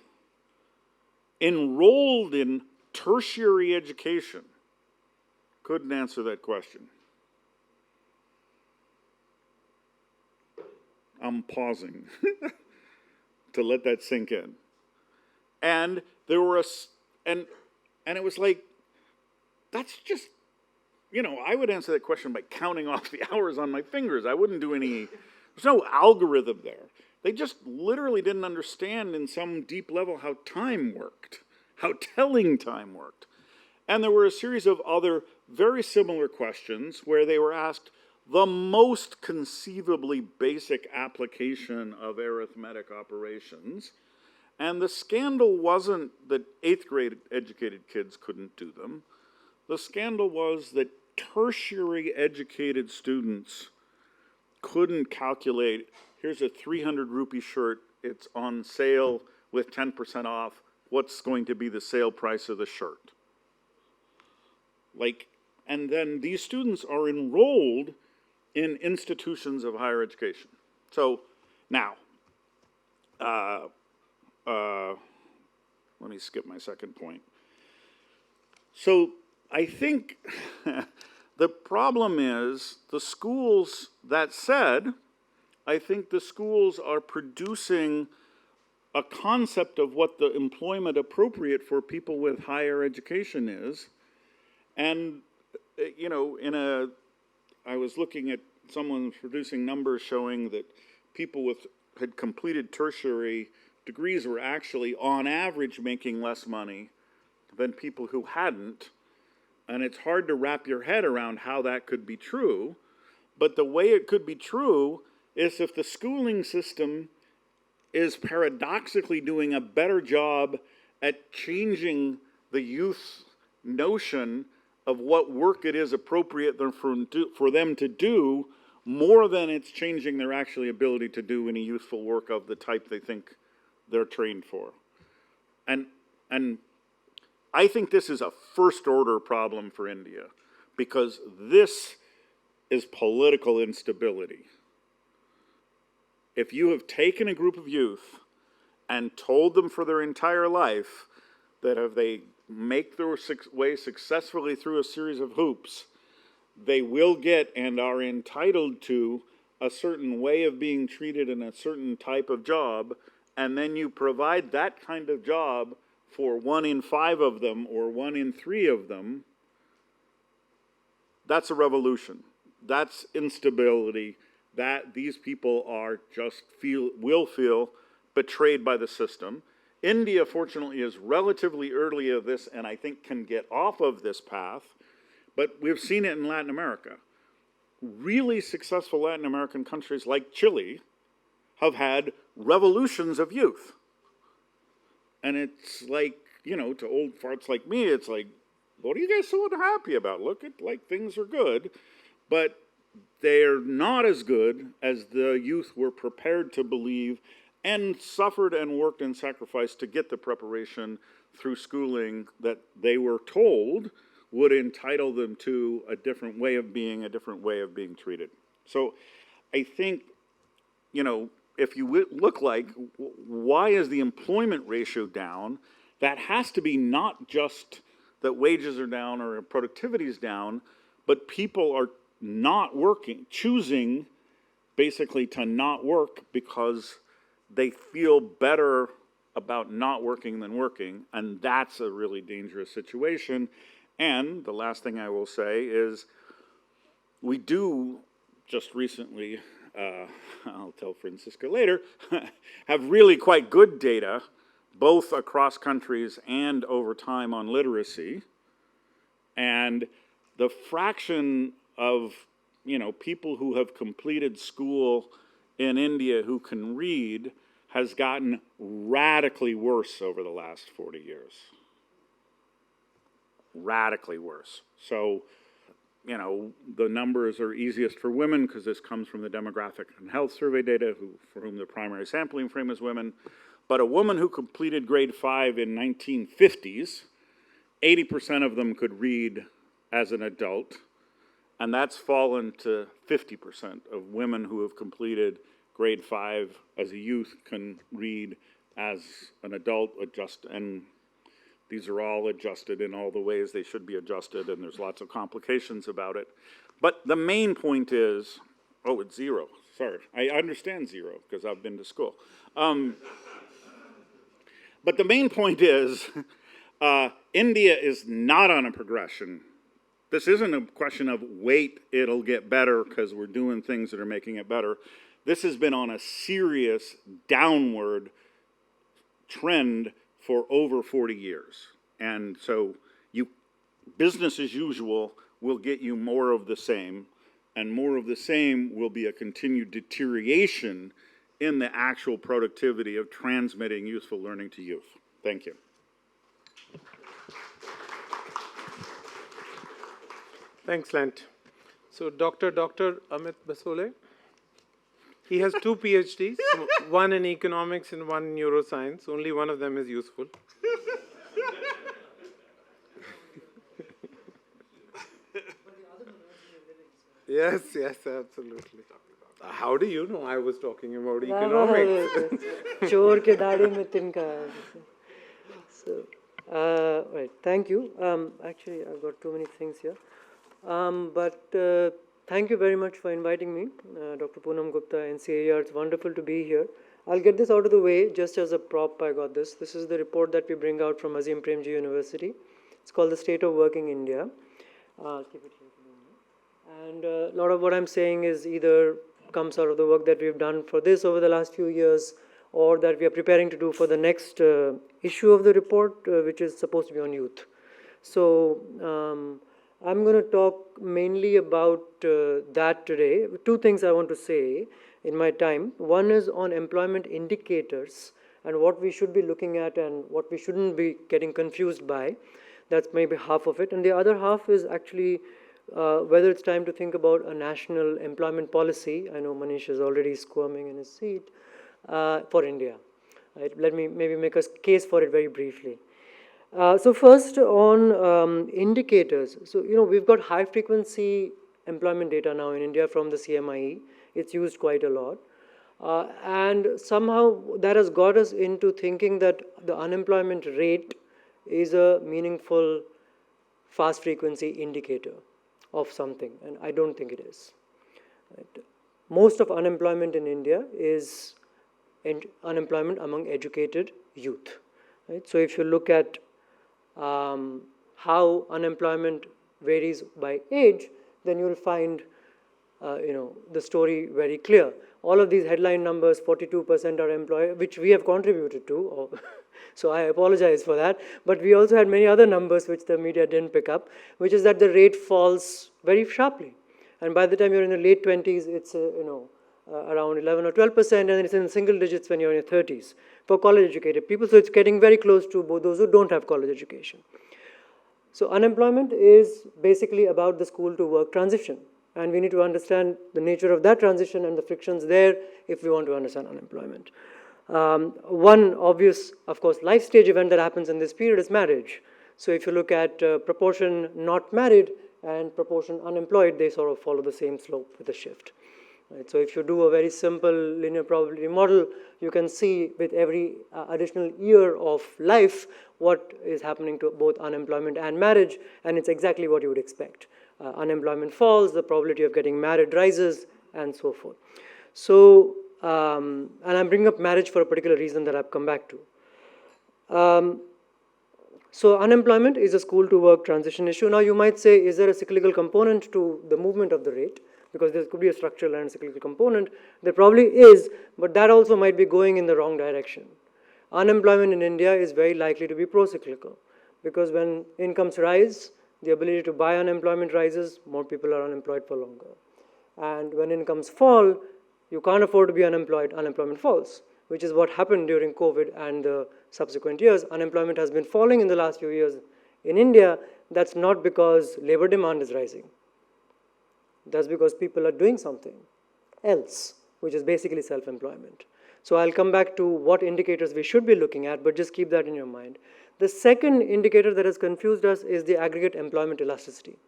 Speaker 4: enrolled in tertiary education couldn't answer that question. I'm pausing to let that sink in. And there were and it was like, that's just, you know, I would answer that question by counting off the hours on my fingers. I wouldn't do there's no algorithm there. They just literally didn't understand in some deep level how time worked, how telling time worked. And there were a series of other very similar questions where they were asked the most conceivably basic application of arithmetic operations. And the scandal wasn't that 8th grade educated kids couldn't do them. The scandal was that tertiary educated students couldn't calculate, here's a 300 rupee shirt, it's on sale with 10% off, what's going to be the sale price of the shirt? Like, and then these students are enrolled in institutions of higher education. So now, let me skip my second point. So I think the problem is the schools, that said, I think the schools are producing a concept of what the employment appropriate for people with higher education is. And, you know, I was looking at someone producing numbers showing that people had completed tertiary degrees were actually, on average, making less money than people who hadn't. And it's hard to wrap your head around how that could be true. But the way it could be true is if the schooling system is paradoxically doing a better job at changing the youth's notion of what work it is appropriate for them to do, more than it's changing their actually ability to do any useful work of the type they think they're trained for. And I think this is a first-order problem for India, because this is political instability. If you have taken a group of youth and told them for their entire life that if they make their way successfully through a series of hoops, they will get and are entitled to a certain way of being treated in a certain type of job, and then you provide that kind of job for 1 in 5 of them or 1 in 3 of them, that's a revolution. That's instability. That these people are will feel betrayed by the system. India, fortunately, is relatively early of this and I think can get off of this path, but we've seen it in Latin America. Really successful Latin American countries like Chile have had revolutions of youth. And it's like, you know, to old farts like me, it's like, what are you guys so unhappy about? Look at, like, things are good. But they're not as good as the youth were prepared to believe and suffered and worked and sacrificed to get the preparation through schooling that they were told would entitle them to a different way of being, a different way of being treated. So I think, you know, if you look like, why is the employment ratio down? That has to be not just that wages are down or productivity is down, but people are not working, choosing basically to not work because they feel better about not working than working, and that's a really dangerous situation. And the last thing I will say is we do just recently, I'll tell Franziska later, have really quite good data, both across countries and over time on literacy. And the fraction of, you know, people who have completed school in India who can read has gotten radically worse over the last 40 years. Radically worse. So, you know, the numbers are easiest for women because this comes from the demographic and health survey data for whom the primary sampling frame is women. But a woman who completed grade 5 in 1950s, 80% of them could read as an adult, and that's fallen to 50% of women who have completed grade 5 as a youth can read as an adult, and these are all adjusted in all the ways they should be adjusted, and there's lots of complications about it. But the main point is, oh, it's 0. Sorry, I understand 0 because I've been to school. But the main point is, India is not on a progression. This isn't a question of wait, it'll get better because we're doing things that are making it better. This has been on a serious downward trend for over 40 years. And so business as usual will get you more of the same, and more of the same will be a continued deterioration in the actual productivity of transmitting useful learning to youth. Thank you.
Speaker 1: Thanks, Lant. So Dr. Amit Basole, he has 2 PhDs, one in economics and one in neuroscience. Only one of them is useful. Yes, absolutely. How do you know I was talking about economics?
Speaker 5: Chor ke daadi mein tinka. So, right, thank you. Actually, I've got too many things here. But thank you very much for inviting me, Dr. Poonam Gupta, NCAER. It's wonderful to be here. I'll get this out of the way just as a prop. I got this. This is the report that we bring out from Azim Premji University. It's called The State of Working India. Keep it here. And a lot of what I'm saying is either comes out of the work that we've done for this over the last few years, or that we are preparing to do for the next issue of the report, which is supposed to be on youth. So I'm going to talk mainly about that today. 2 things I want to say in my time. One is on employment indicators and what we should be looking at and what we shouldn't be getting confused by. That's maybe half of it. And the other half is actually whether it's time to think about a national employment policy. I know Manish is already squirming in his seat for India. Right? Let me maybe make a case for it very briefly. So first on indicators. So, you know, we've got high frequency employment data now in India from the CMIE. It's used quite a lot. And somehow that has got us into thinking that the unemployment rate is a meaningful fast frequency indicator of something, and I don't think it is. Right? Most of unemployment in India is unemployment among educated youth. Right? So if you look at how unemployment varies by age, then you'll find the story very clear. All of these headline numbers, 42% are employed, which we have contributed to, so I apologize for that. But we also had many other numbers which the media didn't pick up, which is that the rate falls very sharply. And by the time you're in the late 20s, it's around 11 or 12%, and it's in single digits when you're in your 30s for college-educated people. So it's getting very close to both those who don't have college education. So unemployment is basically about the school to work transition. And we need to understand the nature of that transition and the frictions there if we want to understand unemployment. One obvious, of course, life stage event that happens in this period is marriage. So if you look at proportion not married and proportion unemployed, they sort of follow the same slope with a shift. Right? So if you do a very simple linear probability model, you can see with every additional year of life what is happening to both unemployment and marriage, and it's exactly what you would expect. Unemployment falls, the probability of getting married rises, and so forth. So, and I'm bringing up marriage for a particular reason that I've come back to. So unemployment is a school to work transition issue. Now you might say, is there a cyclical component to the movement of the rate? Because there could be a structural and cyclical component. There probably is, but that also might be going in the wrong direction. Unemployment in India is very likely to be pro-cyclical, because when incomes rise, the ability to buy unemployment rises, more people are unemployed for longer. And when incomes fall, you can't afford to be unemployed, unemployment falls, which is what happened during COVID and the subsequent years. Unemployment has been falling in the last few years in India. That's not because labor demand is rising. That's because people are doing something else, which is basically self-employment. So I'll come back to what indicators we should be looking at, but just keep that in your mind. The second indicator that has confused us is the aggregate employment elasticity.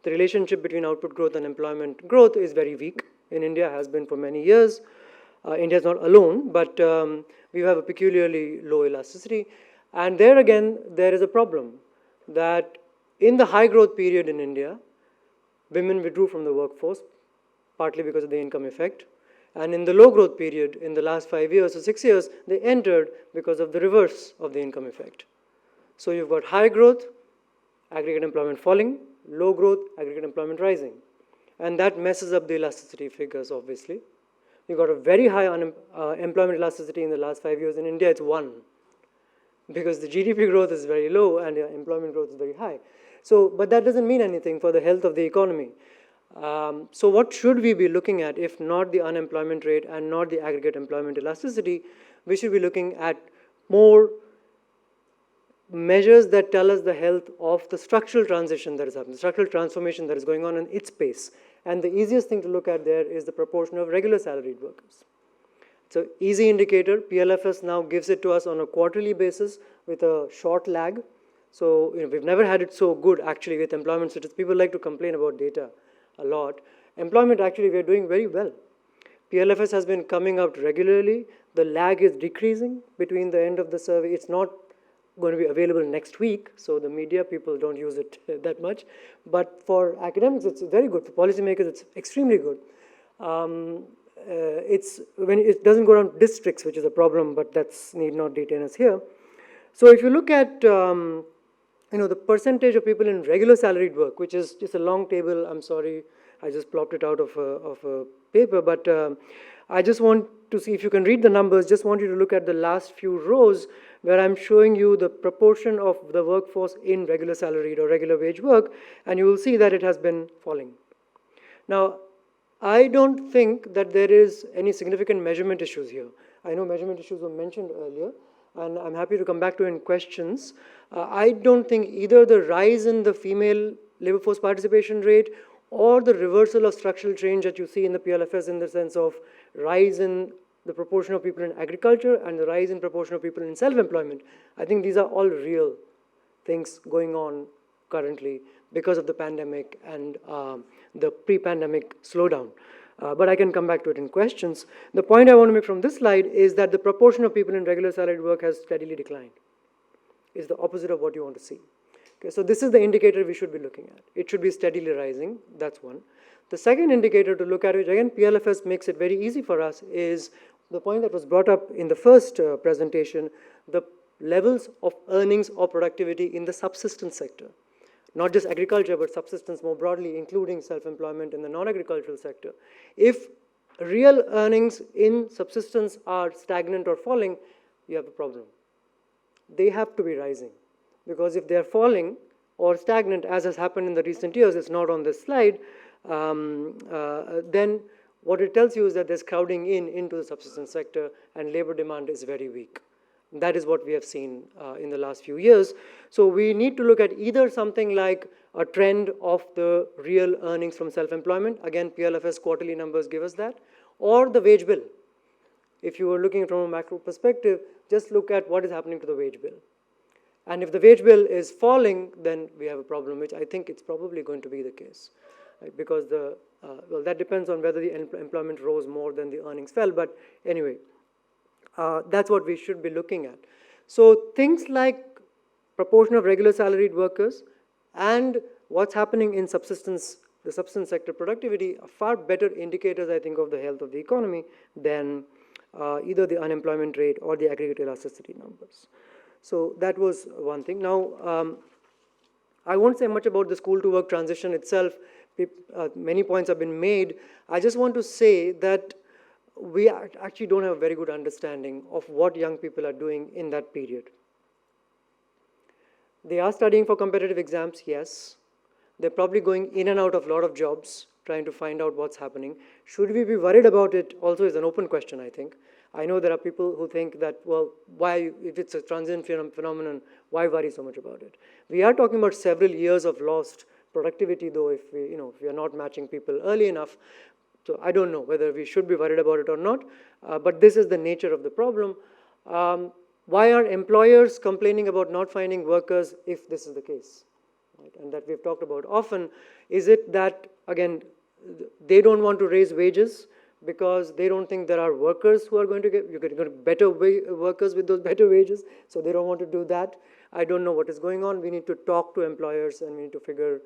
Speaker 5: The relationship between output growth and employment growth is very weak in India, has been for many years. India is not alone, but we have a peculiarly low elasticity. And there again, there is a problem that in the high growth period in India, women withdrew from the workforce, partly because of the income effect. And in the low growth period, in the last 5 years or 6 years, they entered because of the reverse of the income effect. So you've got high growth, aggregate employment falling, low growth, aggregate employment rising. And that messes up the elasticity figures, obviously. You've got a very high employment elasticity in the last 5 years. In India, it's 1, because the GDP growth is very low and the employment growth is very high. So, but that doesn't mean anything for the health of the economy. So what should we be looking at if not the unemployment rate and not the aggregate employment elasticity? We should be looking at more measures that tell us the health of the structural transition that is happening, the structural transformation that is going on in its pace. And the easiest thing to look at there is the proportion of regular salaried workers. It's an easy indicator. PLFS now gives it to us on a quarterly basis with a short lag. So we've never had it so good actually with employment statistics. People like to complain about data a lot. Employment actually we're doing very well. PLFS has been coming out regularly. The lag is decreasing between the end of the survey. It's not going to be available next week, so the media people don't use it that much. But for academics, it's very good. For policymakers, it's extremely good. It's when it doesn't go down districts, which is a problem, but that's need not detain us here. So if you look at the percentage of people in regular salaried work, which is just a long table. I'm sorry, I just plopped it out of a paper, but I just want to see if you can read the numbers. Just want you to look at the last few rows where I'm showing you the proportion of the workforce in regular salaried or regular wage work, and you will see that it has been falling. Now, I don't think that there is any significant measurement issues here. I know measurement issues were mentioned earlier, and I'm happy to come back to in questions. I don't think either the rise in the female labor force participation rate or the reversal of structural change that you see in the PLFS in the sense of rise in the proportion of people in agriculture and the rise in proportion of people in self-employment. I think these are all real things going on currently because of the pandemic and the pre-pandemic slowdown. But I can come back to it in questions. The point I want to make from this slide is that the proportion of people in regular salaried work has steadily declined. It's the opposite of what you want to see. Okay, so this is the indicator we should be looking at. It should be steadily rising. That's one. The second indicator to look at, which again PLFS makes it very easy for us, is the point that was brought up in the first presentation, the levels of earnings or productivity in the subsistence sector. Not just agriculture, but subsistence more broadly, including self-employment in the non-agricultural sector. If real earnings in subsistence are stagnant or falling, you have a problem. They have to be rising, because if they're falling or stagnant, as has happened in the recent years, it's not on this slide, then what it tells you is that there's crowding into the subsistence sector and labor demand is very weak. That is what we have seen in the last few years. So we need to look at either something like a trend of the real earnings from self-employment. Again, PLFS quarterly numbers give us that. Or the wage bill. If you were looking from a macro perspective, just look at what is happening to the wage bill. And if the wage bill is falling, then we have a problem, which I think it's probably going to be the case. Right? Because well, that depends on whether the employment rose more than the earnings fell. But anyway, that's what we should be looking at. So things like proportion of regular salaried workers and what's happening in the subsistence sector productivity are far better indicators, I think, of the health of the economy than either the unemployment rate or the aggregate elasticity numbers. So that was one thing. Now, I won't say much about the school to work transition itself. Many points have been made. I just want to say that we actually don't have a very good understanding of what young people are doing in that period. They are studying for competitive exams, yes. They're probably going in and out of a lot of jobs, trying to find out what's happening. Should we be worried about it also is an open question, I think. I know there are people who think that, well, why, if it's a transient phenomenon, why worry so much about it? We are talking about several years of lost productivity, though, if we are not matching people early enough. So I don't know whether we should be worried about it or not, but this is the nature of the problem. Why are employers complaining about not finding workers if this is the case? Right? And that we've talked about often. Is it that, again, they don't want to raise wages because they don't think there are workers who are going to get better workers with those better wages, so they don't want to do that? I don't know what is going on. We need to talk to employers and we need to figure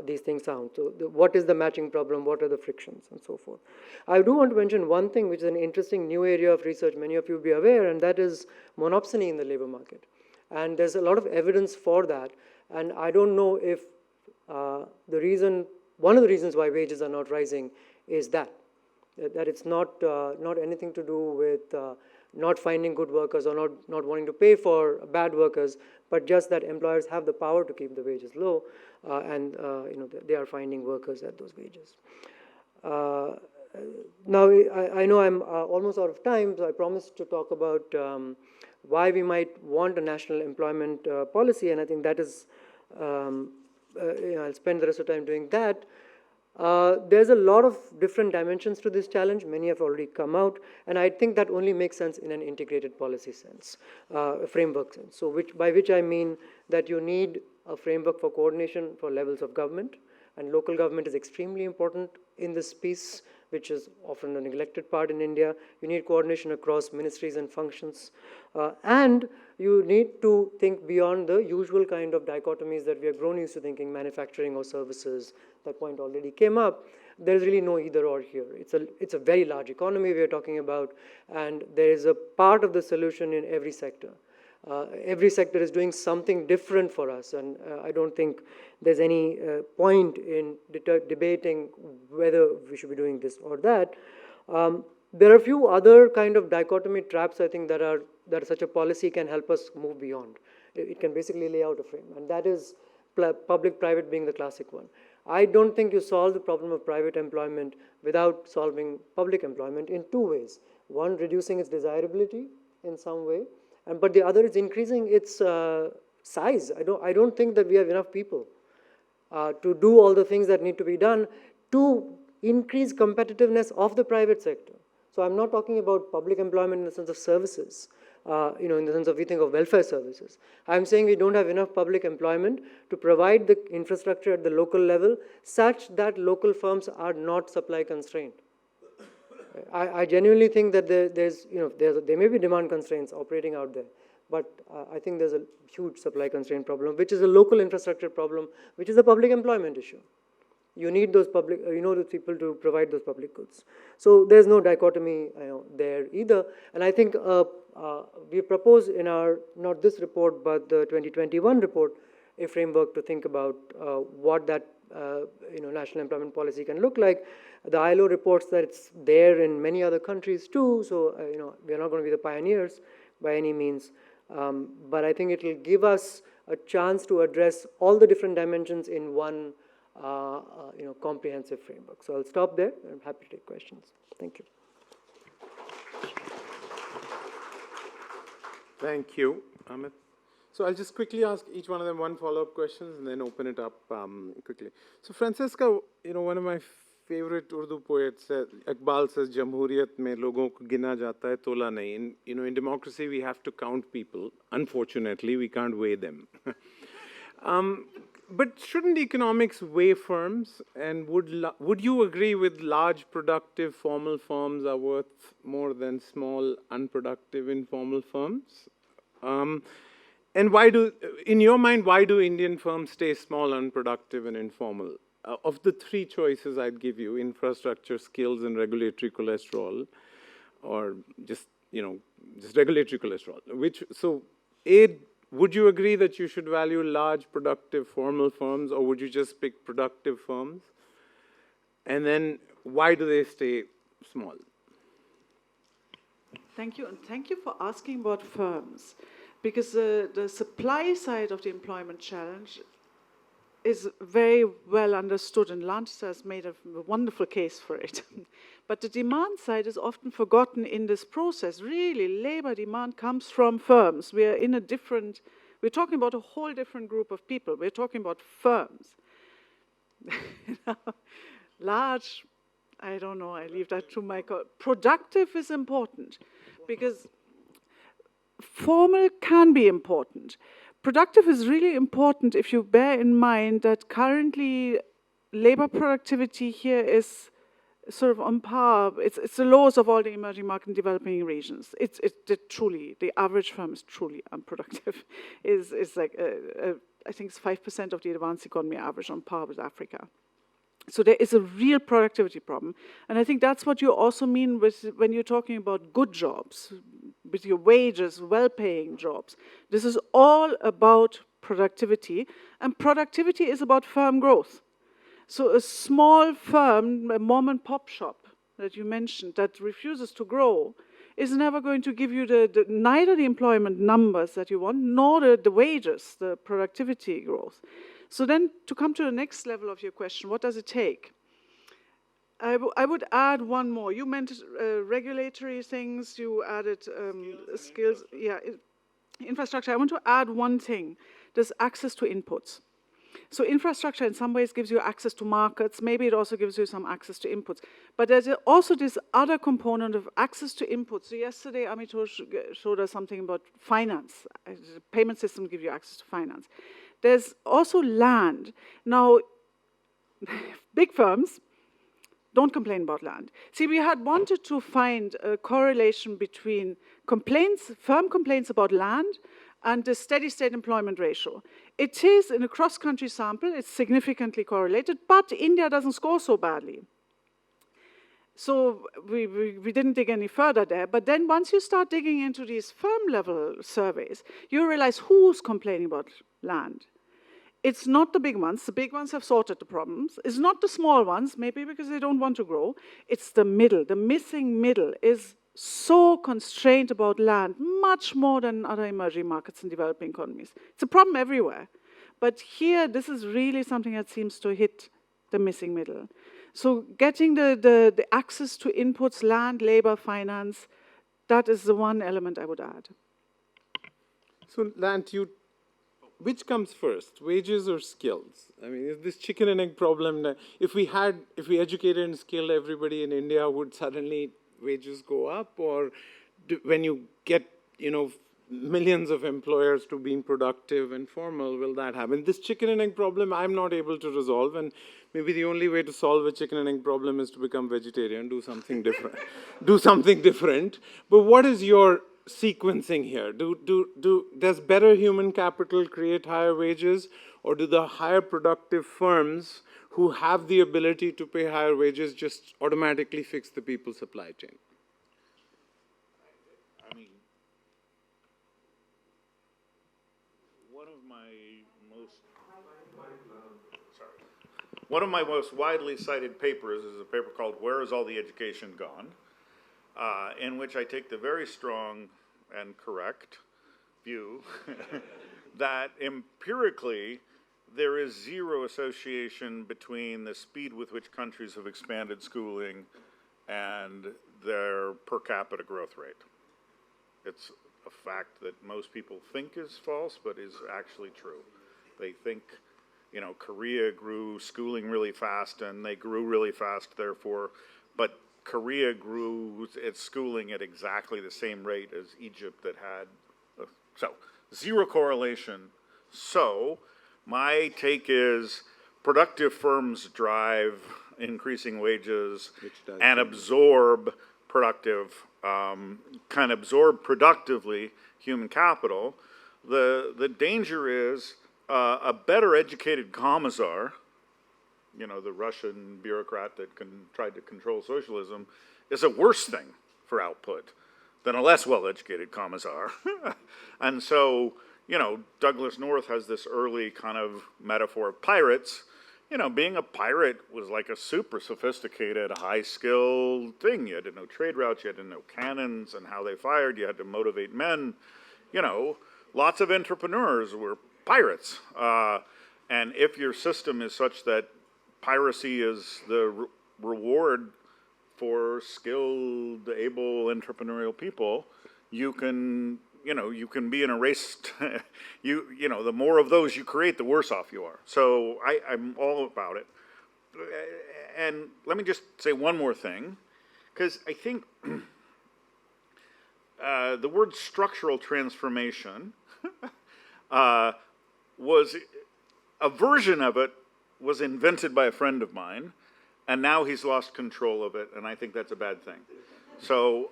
Speaker 5: these things out. So what is the matching problem? What are the frictions and so forth? I do want to mention one thing which is an interesting new area of research, many of you will be aware, and that is monopsony in the labor market. And there's a lot of evidence for that. And I don't know if one of the reasons why wages are not rising is that it's not anything to do with not finding good workers or not wanting to pay for bad workers, but just that employers have the power to keep the wages low, and they are finding workers at those wages. Now, I know I'm almost out of time, so I promised to talk about why we might want a national employment policy, and I think that is, I'll spend the rest of the time doing that. There's a lot of different dimensions to this challenge. Many have already come out, and I think that only makes sense in an integrated policy sense, framework sense. So by which I mean that you need a framework for coordination for levels of government, and local government is extremely important in this piece, which is often a neglected part in India. You need coordination across ministries and functions, and you need to think beyond the usual kind of dichotomies that we have grown used to thinking, manufacturing or services. That point already came up. There's really no either or here. It's a very large economy we are talking about, and there is a part of the solution in every sector. Every sector is doing something different for us, and I don't think there's any point in debating whether we should be doing this or that. There are a few other kind of dichotomy traps, I think, that such a policy can help us move beyond. It can basically lay out a frame, and that is public-private being the classic one. I don't think you solve the problem of private employment without solving public employment in two ways. One, reducing its desirability in some way, but the other is increasing its size. I don't think that we have enough people to do all the things that need to be done to increase competitiveness of the private sector. So I'm not talking about public employment in the sense of services, in the sense of we think of welfare services. I'm saying we don't have enough public employment to provide the infrastructure at the local level such that local firms are not supply constrained. I genuinely think that there may be demand constraints operating out there, but I think there's a huge supply constraint problem, which is a local infrastructure problem, which is a public employment issue. You need those those people to provide those public goods. So there's no dichotomy there either. And I think we propose in our, not this report, but the 2021 report, a framework to think about what that national employment policy can look like. The ILO reports that it's there in many other countries too, so we are not going to be the pioneers by any means, but I think it will give us a chance to address all the different dimensions in one comprehensive framework. So I'll stop there. I'm happy to take questions. Thank you.
Speaker 1: Thank you, Amit. So I'll just quickly ask each one of them one follow-up questions and then open it up quickly. So Franziska, one of my favorite Urdu poets, Iqbal says, "Jamhuriyat mein logon ko gina jata hai, tola nahi." In democracy, we have to count people. Unfortunately, we can't weigh them. But shouldn't economics weigh firms? And would you agree with large, productive, formal firms are worth more than small, unproductive, informal firms? And in your mind, why do Indian firms stay small, unproductive, and informal? Of the three choices I'd give you, infrastructure, skills, and regulatory cholesterol, or just regulatory cholesterol, would you agree that you should value large, productive, formal firms, or would you just pick productive firms? And then why do they stay small?
Speaker 3: Thank you, and thank you for asking about firms, because the supply side of the employment challenge is very well understood, and Lant has made a wonderful case for it. But the demand side is often forgotten in this process. Really, labor demand comes from firms. We're talking about a whole different group of people. We're talking about firms. Large, I don't know, I leave that to my productive is important, because formal can be important. Productive is really important if you bear in mind that currently labor productivity here is sort of on par. It's the lowest of all the emerging market and developing regions. The average firm is truly unproductive. Is like, I think it's 5% of the advanced economy average, on par with Africa. So there is a real productivity problem. And I think that's what you also mean when you're talking about good jobs, with your wages, well-paying jobs. This is all about productivity, and productivity is about firm growth. So a small firm, a mom-and-pop shop that you mentioned, that refuses to grow, is never going to give you neither the employment numbers that you want, nor the wages, the productivity growth. So then, to come to the next level of your question, what does it take? I would add one more. You meant regulatory things, you added skills. Yeah, infrastructure. I want to add one thing. There's access to inputs. So infrastructure in some ways gives you access to markets. Maybe it also gives you some access to inputs. But there's also this other component of access to inputs. So yesterday, Amit showed us something about finance. Payment systems give you access to finance. There's also land. Now, big firms don't complain about land. See, we had wanted to find a correlation between firm complaints about land, and the steady-state employment ratio. It is, in a cross-country sample, it's significantly correlated, but India doesn't score so badly. So we didn't dig any further there, but then once you start digging into these firm-level surveys, you realize who's complaining about land. It's not the big ones. The big ones have sorted the problems. It's not the small ones, maybe because they don't want to grow. It's the middle. The missing middle is so constrained about land, much more than other emerging markets and developing economies. It's a problem everywhere. But here, this is really something that seems to hit the missing middle. So getting the access to inputs, land, labor, finance, that is the one element I would add.
Speaker 1: So Lant, which comes first, wages or skills? I mean, is this chicken and egg problem that if we educated and skilled everybody in India, would suddenly wages go up? Or when you get, millions of employers to being productive and formal, will that happen? This chicken and egg problem I'm not able to resolve, and maybe the only way to solve a chicken and egg problem is to become vegetarian, do something different. Do something different. But what is your sequencing here? Does better human capital create higher wages, or do the higher productive firms who have the ability to pay higher wages just automatically fix the people supply chain?
Speaker 4: I mean, one of my most widely cited papers is a paper called "Where Has All the Education Gone?" In which I take the very strong and correct view that empirically there is zero association between the speed with which countries have expanded schooling and their per capita growth rate. It's a fact that most people think is false, but is actually true. They think, you know, Korea grew schooling really fast and they grew really fast, therefore, but Korea grew its schooling at exactly the same rate as Egypt that had, so zero correlation. So my take is productive firms drive increasing wages and absorb productive, can absorb productively human capital. The danger is a better educated commissar, you know, the Russian bureaucrat that tried to control socialism, is a worse thing for output than a less well-educated commissar. And so, you know, Douglas North has this early kind of metaphor of pirates. You know, being a pirate was like a super sophisticated, high-skilled thing. You had to know trade routes, you had to know cannons and how they fired, you had to motivate men. You know, lots of entrepreneurs were pirates. And if your system is such that piracy is the reward for skilled, able, entrepreneurial people, you can, you know, you can be in a race. You know, the more of those you create, the worse off you are. So I'm all about it. And let me just say one more thing, because I think the word structural transformation was a version of it was invented by a friend of mine, and now he's lost control of it, and I think that's a bad thing. So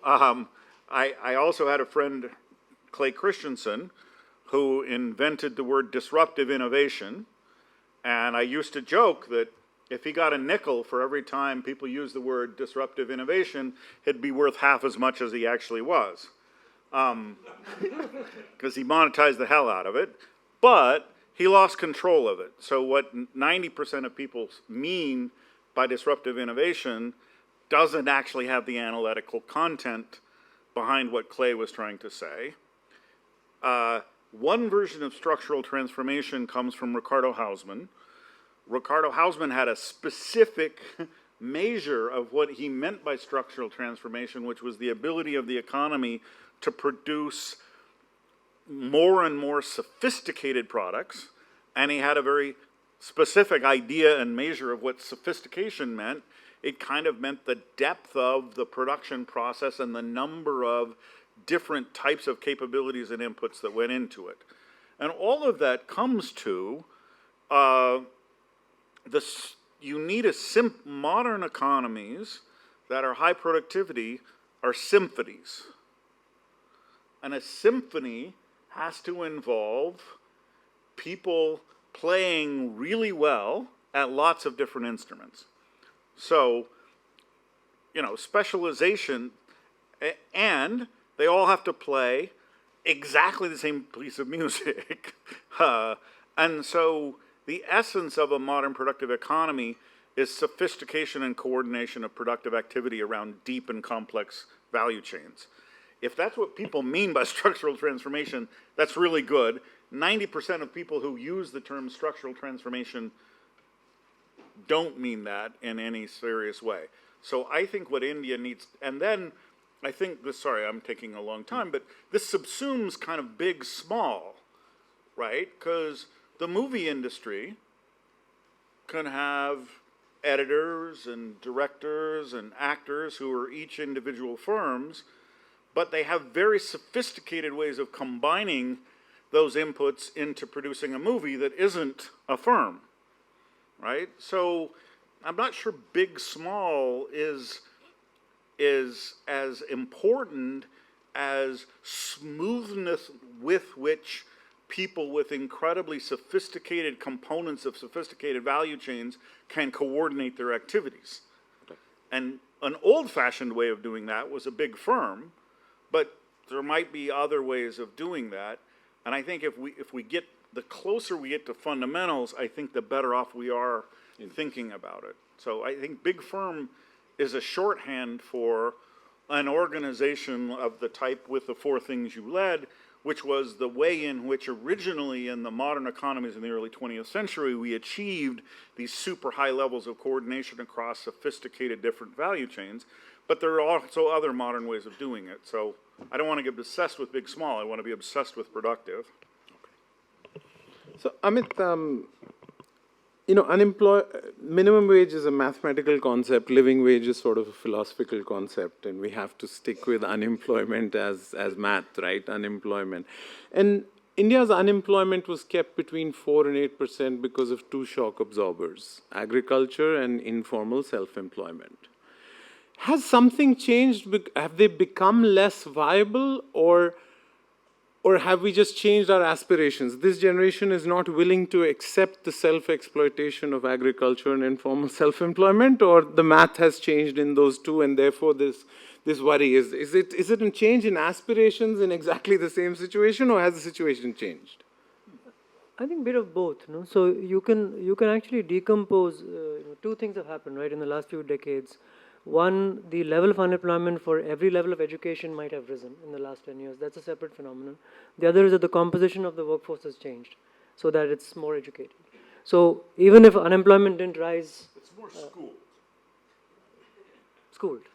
Speaker 4: I also had a friend, Clay Christensen, who invented the word disruptive innovation, and I used to joke that if he got a nickel for every time people used the word disruptive innovation, it'd be worth half as much as he actually was, because he monetized the hell out of it, but he lost control of it. So what 90% of people mean by disruptive innovation doesn't actually have the analytical content behind what Clay was trying to say. One version of structural transformation comes from Ricardo Hausmann. Ricardo Hausmann had a specific measure of what he meant by structural transformation, which was the ability of the economy to produce more and more sophisticated products, and he had a very specific idea and measure of what sophistication meant. It kind of meant the depth of the production process and the number of different types of capabilities and inputs that went into it. And all of that comes to you need modern economies that are high productivity are symphonies. And a symphony has to involve people playing really well at lots of different instruments. So, you know, specialization, and they all have to play exactly the same piece of music. And so the essence of a modern productive economy is sophistication and coordination of productive activity around deep and complex value chains. If that's what people mean by structural transformation, that's really good. 90% of people who use the term structural transformation don't mean that in any serious way. So I think what India needs, and then I think this, sorry, I'm taking a long time, but this subsumes kind of big, small, right? Because the movie industry can have editors and directors and actors who are each individual firms, but they have very sophisticated ways of combining those inputs into producing a movie that isn't a firm, right? So I'm not sure big, small is as important as smoothness with which people with incredibly sophisticated components of sophisticated value chains can coordinate their activities. And an old-fashioned way of doing that was a big firm, but there might be other ways of doing that. And I think if we get, the closer we get to fundamentals, I think the better off we are in thinking about it. So I think big firm is a shorthand for an organization of the type with the four things you led, which was the way in which originally in the modern economies in the early 20th century, we achieved these super high levels of coordination across sophisticated different value chains. But there are also other modern ways of doing it. So I don't want to get obsessed with big, small. I want to be obsessed with productive.
Speaker 1: So, Amit, minimum wage is a mathematical concept, living wage is sort of a philosophical concept, and we have to stick with unemployment as math, right? Unemployment. And India's unemployment was kept between 4 and 8% because of two shock absorbers, agriculture and informal self-employment. Has something changed? Have they become less viable, or have we just changed our aspirations? This generation is not willing to accept the self-exploitation of agriculture and informal self-employment, or the math has changed in those two, and therefore this worry? Is it a change in aspirations in exactly the same situation, or has the situation changed?
Speaker 5: I think a bit of both. No? So you can actually decompose. Two things have happened, right, in the last few decades. One, the level of unemployment for every level of education might have risen in the last 10 years. That's a separate phenomenon. The other is that the composition of the workforce has changed so that it's more educated. So even if unemployment didn't rise...
Speaker 4: It's more schooled.
Speaker 5: Schooled.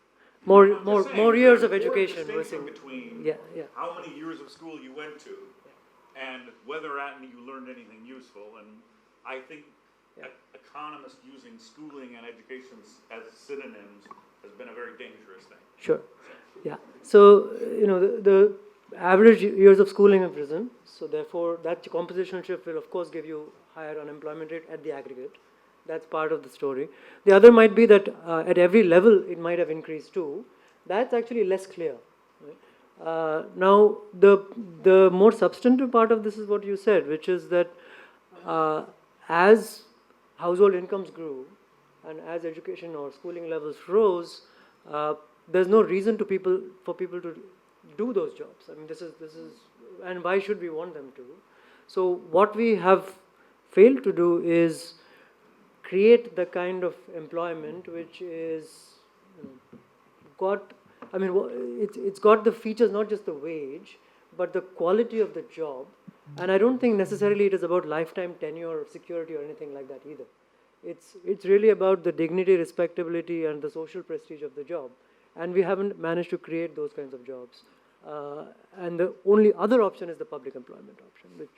Speaker 5: More years of education.
Speaker 4: Between how many years of school you went to and whether or not you learned anything useful. And I think economists using schooling and education as synonyms has been a very dangerous thing.
Speaker 5: Sure. Yeah. So, the average years of schooling have risen. So, therefore, that compositional shift will, of course, give you higher unemployment rate at the aggregate. That's part of the story. The other might be that at every level, it might have increased too. That's actually less clear. Right? Now, the more substantive part of this is what you said, which is that as household incomes grew and as education or schooling levels rose, there's no reason for people to do those jobs. I mean, this is, and why should we want them to? So what we have failed to do is create the kind of employment which is it's got the features, not just the wage, but the quality of the job. And I don't think necessarily it is about lifetime tenure or security or anything like that either. It's really about the dignity, respectability, and the social prestige of the job. And we haven't managed to create those kinds of jobs. And the only other option is the public employment option, which...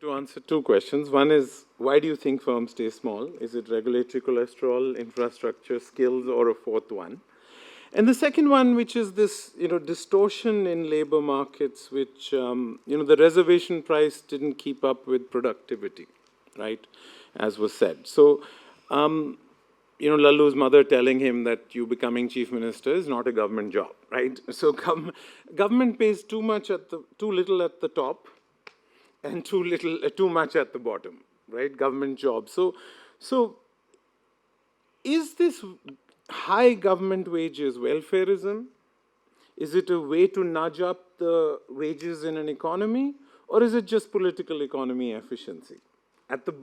Speaker 1: To answer two questions. One is, why do you think firms stay small? Is it regulatory cholesterol, infrastructure, skills, or a fourth one? And the second one, which is this, distortion in labor markets, which, the reservation price didn't keep up with productivity, right, as was said. So, Lallu's mother telling him that you becoming chief minister is not a government job, right? So, government pays too little at the top, and too much at the bottom, right? Government jobs. So, is this high government wages welfarism? Is it a way to nudge up the wages in an economy? Or is it just political economy efficiency?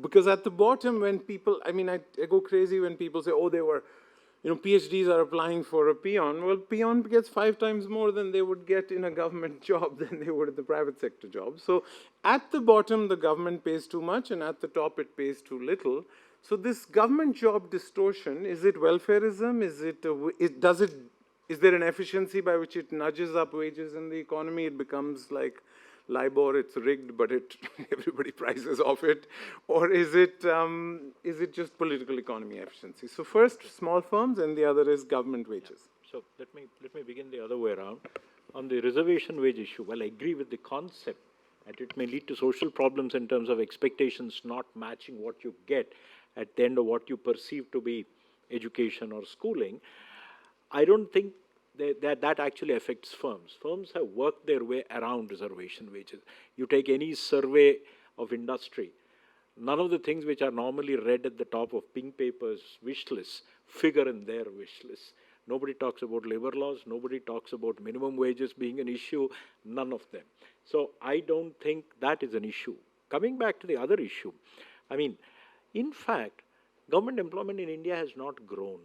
Speaker 1: Because at the bottom, when people, I go crazy when people say, they were, PhDs are applying for a peon. Well, peon gets 5 times more than they would get in a government job than they would in the private sector job. So at the bottom, the government pays too much, and at the top, it pays too little. So this government job distortion, is it welfarism? Is there an efficiency by which it nudges up wages in the economy? It becomes like LIBOR, it's rigged, but everybody prices off it. Or is it just political economy efficiency? So first, small firms, and the other is government wages.
Speaker 2: So let me begin the other way around. On the reservation wage issue, well, I agree with the concept that it may lead to social problems in terms of expectations not matching what you get at the end of what you perceive to be education or schooling. I don't think that actually affects firms. Firms have worked their way around reservation wages. You take any survey of industry, none of the things which are normally read at the top of pink papers' wish lists figure in their wish lists. Nobody talks about labor laws. Nobody talks about minimum wages being an issue. None of them. So I don't think that is an issue. Coming back to the other issue, in fact, government employment in India has not grown.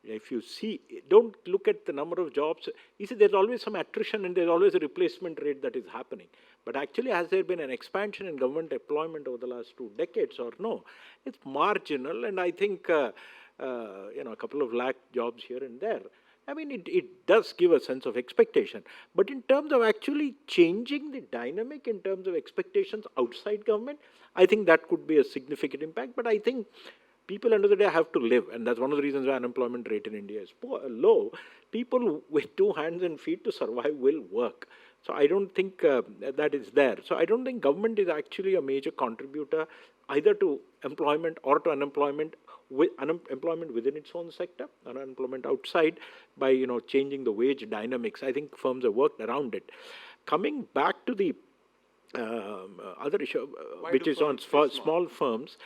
Speaker 2: If you see, don't look at the number of jobs. You see, there's always some attrition and there's always a replacement rate that is happening. But actually, has there been an expansion in government employment over the last 2 decades or no? It's marginal, and I think a couple of lakh jobs here and there. I mean, it does give a sense of expectation. But in terms of actually changing the dynamic in terms of expectations outside government, I think that could be a significant impact. But I think people end of the day have to live, and that's one of the reasons why unemployment rate in India is low. People with 2 hands and feet to survive will work. So I don't think that is there. So I don't think government is actually a major contributor either to employment or to unemployment within its own sector, and unemployment outside by changing the wage dynamics. I think firms have worked around it. Coming back to the other issue, which is on small firms,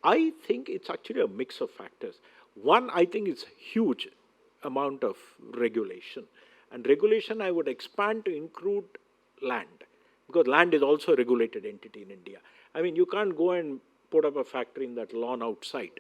Speaker 2: I think it's actually a mix of factors. One, I think it's huge amount of regulation. And regulation I would expand to include land, because land is also a regulated entity in India. I mean, you can't go and put up a factory in that lawn outside.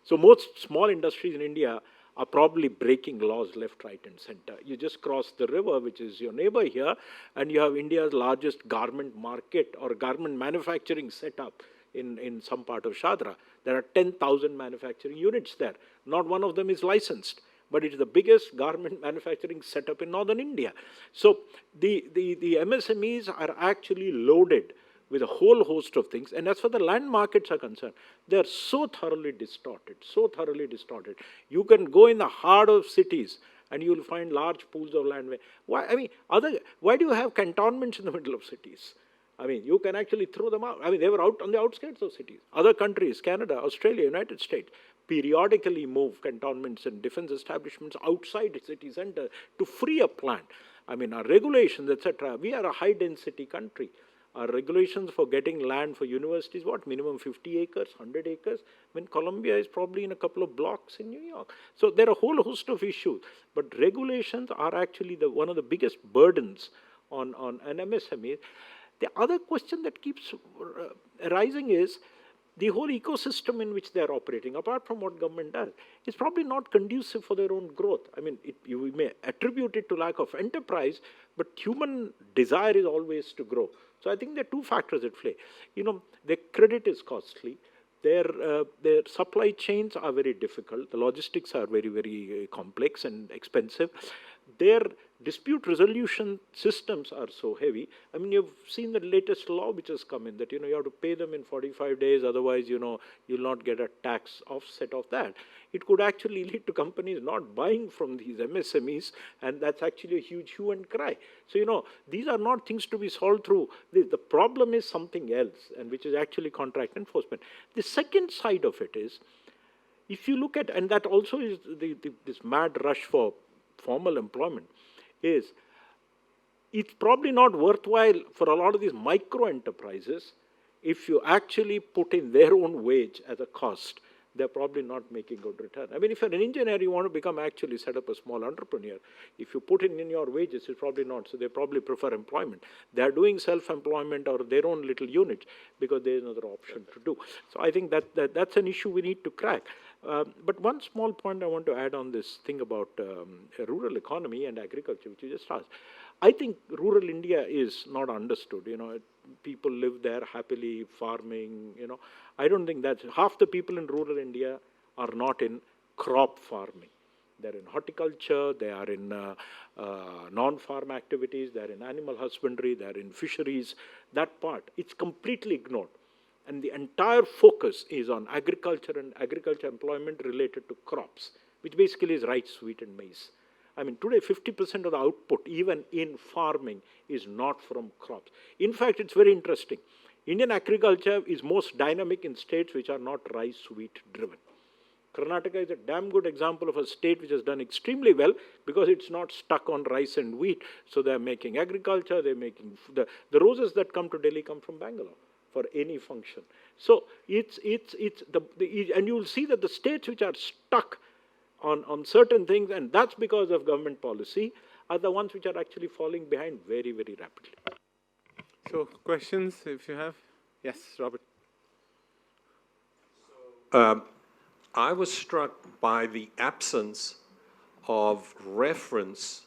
Speaker 2: So most small industries in India are probably breaking laws left, right, and center. You just cross the river, which is your neighbor here, and you have India's largest garment market or garment manufacturing setup in some part of Shadra. There are 10,000 manufacturing units there. Not one of them is licensed, but it is the biggest garment manufacturing setup in northern India. So the MSMEs are actually loaded with a whole host of things. And as far as the land markets are concerned, they are so thoroughly distorted. You can go in the heart of cities and you will find large pools of land. Why do you have cantonments in the middle of cities? I mean, you can actually throw them out. I mean, they were out on the outskirts of cities. Other countries, Canada, Australia, United States, periodically move cantonments and defense establishments outside the city center to free up land. I mean, our regulations, etc. We are a high-density country. Our regulations for getting land for universities, minimum 50 acres, 100 acres, when Columbia is probably in a couple of blocks in New York. So there are a whole host of issues. But regulations are actually one of the biggest burdens on an MSME. The other question that keeps arising is the whole ecosystem in which they are operating, apart from what government does, is probably not conducive for their own growth. I mean, you may attribute it to lack of enterprise, but human desire is always to grow. So I think there are two factors at play. Their credit is costly. Their supply chains are very difficult. The logistics are very, very complex and expensive. Their dispute resolution systems are so heavy. I mean, you've seen the latest law which has come in that, you have to pay them in 45 days. Otherwise, you'll not get a tax offset of that. It could actually lead to companies not buying from these MSMEs, and that's actually a huge hue and cry. So, these are not things to be solved through. The problem is something else, and which is actually contract enforcement. The second side of it is, if you look at, and that also is this mad rush for formal employment, is it's probably not worthwhile for a lot of these micro enterprises if you actually put in their own wage as a cost. They're probably not making good return. I mean, if you're an engineer, you want to actually set up a small entrepreneur. If you put in your wages, it's probably not. So they probably prefer employment. They're doing self-employment or their own little unit because there's another option to do. So I think that's an issue we need to crack. But one small point I want to add on this thing about rural economy and agriculture, which you just asked. I think rural India is not understood. People live there happily, farming. I don't think that's half the people in rural India are not in crop farming. They're in horticulture, they are in non-farm activities, they're in animal husbandry, they're in fisheries. That part, it's completely ignored. And the entire focus is on agriculture and agriculture employment related to crops, which basically is rice, wheat, and maize. I mean, today 50% of the output, even in farming, is not from crops. In fact, it's very interesting. Indian agriculture is most dynamic in states which are not rice, wheat driven. Karnataka is a damn good example of a state which has done extremely well because it's not stuck on rice and wheat. So they're making agriculture, they're making the roses that come to Delhi come from Bangalore for any function. So and you'll see that the states which are stuck on certain things, and that's because of government policy, are the ones which are actually falling behind very, very rapidly.
Speaker 1: So, questions, if you have? Yes, Robert.
Speaker 6: I was struck by the absence of reference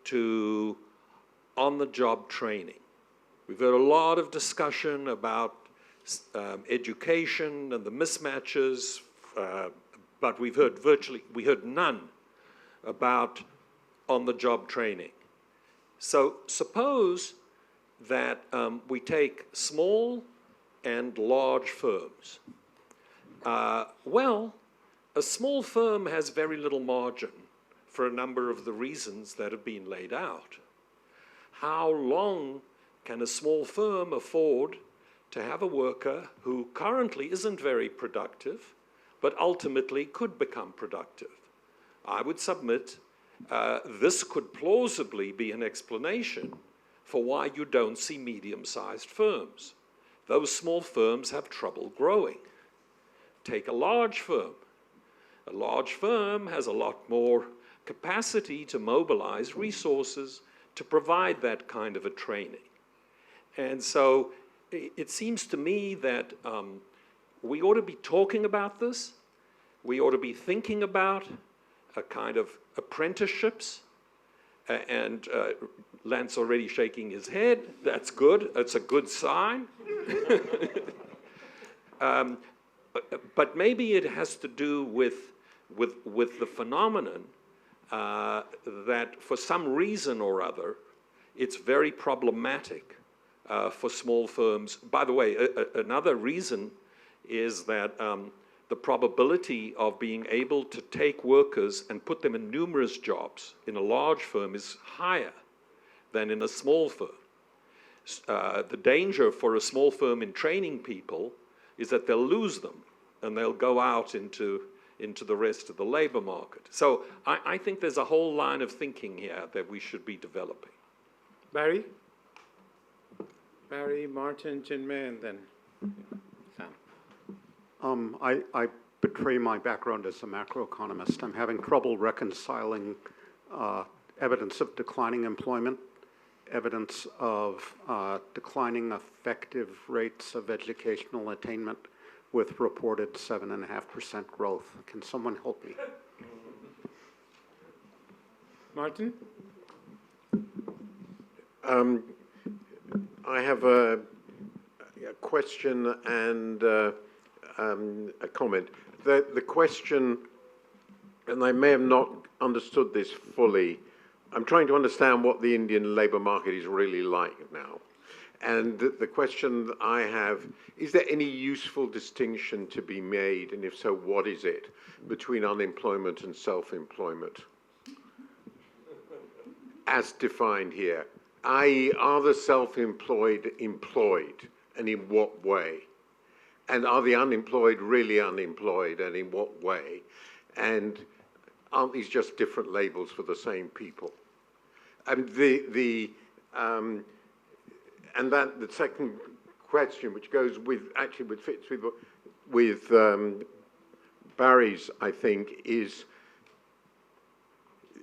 Speaker 6: to on-the-job training. We've had a lot of discussion about education and the mismatches but we heard none about on-the-job training. So suppose that we take small and large firms. Well, a small firm has very little margin for a number of the reasons that have been laid out. How long can a small firm afford to have a worker who currently isn't very productive, but ultimately could become productive? I would submit this could plausibly be an explanation for why you don't see medium-sized firms. Those small firms have trouble growing. Take a large firm. A large firm has a lot more capacity to mobilize resources to provide that kind of a training. And so it seems to me that we ought to be talking about this. We ought to be thinking about a kind of apprenticeships. And Lant's already shaking his head. That's good. That's a good sign. But maybe it has to do with the phenomenon that for some reason or other, it's very problematic for small firms. By the way, another reason is that the probability of being able to take workers and put them in numerous jobs in a large firm is higher than in a small firm. The danger for a small firm in training people is that they'll lose them and they'll go out into the rest of the labor market. So I think there's a whole line of thinking here that we should be developing.
Speaker 1: Barry? Barry, Martin, Chinmay, and then Sam.
Speaker 7: I betray my background as a macroeconomist. I'm having trouble reconciling evidence of declining employment, evidence of declining effective rates of educational attainment with reported 7.5% growth. Can someone help me?
Speaker 1: Martin?
Speaker 8: I have a question and a comment. The question, and I may have not understood this fully, I'm trying to understand what the Indian labour market is really like now. And the question that I have, is there any useful distinction to be made, and if so, what is it, between unemployment and self-employment? As defined here, i.e., are the self-employed employed, and in what way? And are the unemployed really unemployed, and in what way? And aren't these just different labels for the same people? And and that the second question, which goes with actually fits with Barry's, I think, is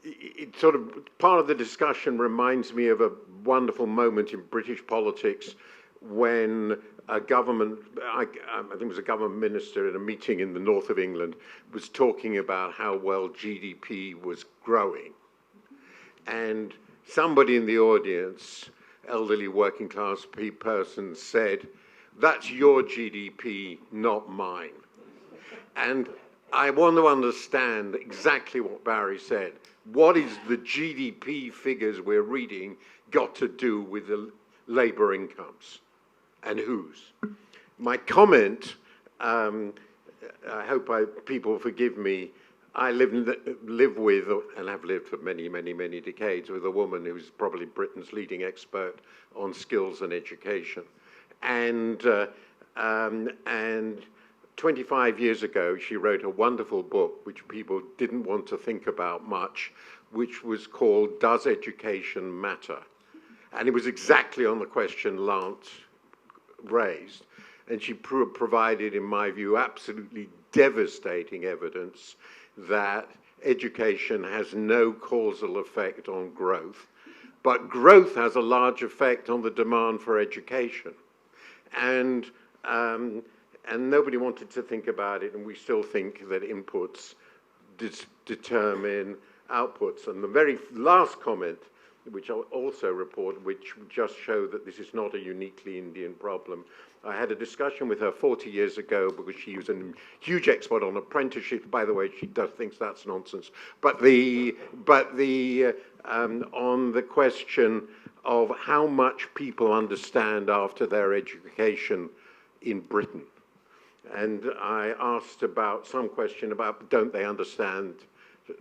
Speaker 8: it sort of part of the discussion reminds me of a wonderful moment in British politics when a government, I think it was a government minister in a meeting in the north of England, was talking about how well GDP was growing. And somebody in the audience, elderly working class person, said, "That's your GDP, not mine." And I want to understand exactly what Barry said. What is the GDP figures we're reading got to do with the labour incomes, and whose? My comment, I hope people forgive me, I live with, and have lived for many, many, many decades, with a woman who's probably Britain's leading expert on skills and education. And 25 years ago, she wrote a wonderful book, which people didn't want to think about much, which was called Does Education Matter? And it was exactly on the question Lant raised. And she provided, in my view, absolutely devastating evidence that education has no causal effect on growth, but growth has a large effect on the demand for education. And nobody wanted to think about it, and we still think that inputs determine outputs. And the very last comment which I also report, which just show that this is not a uniquely Indian problem. I had a discussion with her 40 years ago because she was a huge expert on apprenticeships. By the way, she thinks that's nonsense. But on the question of how much people understand after their education in Britain. And I asked about some question about don't they understand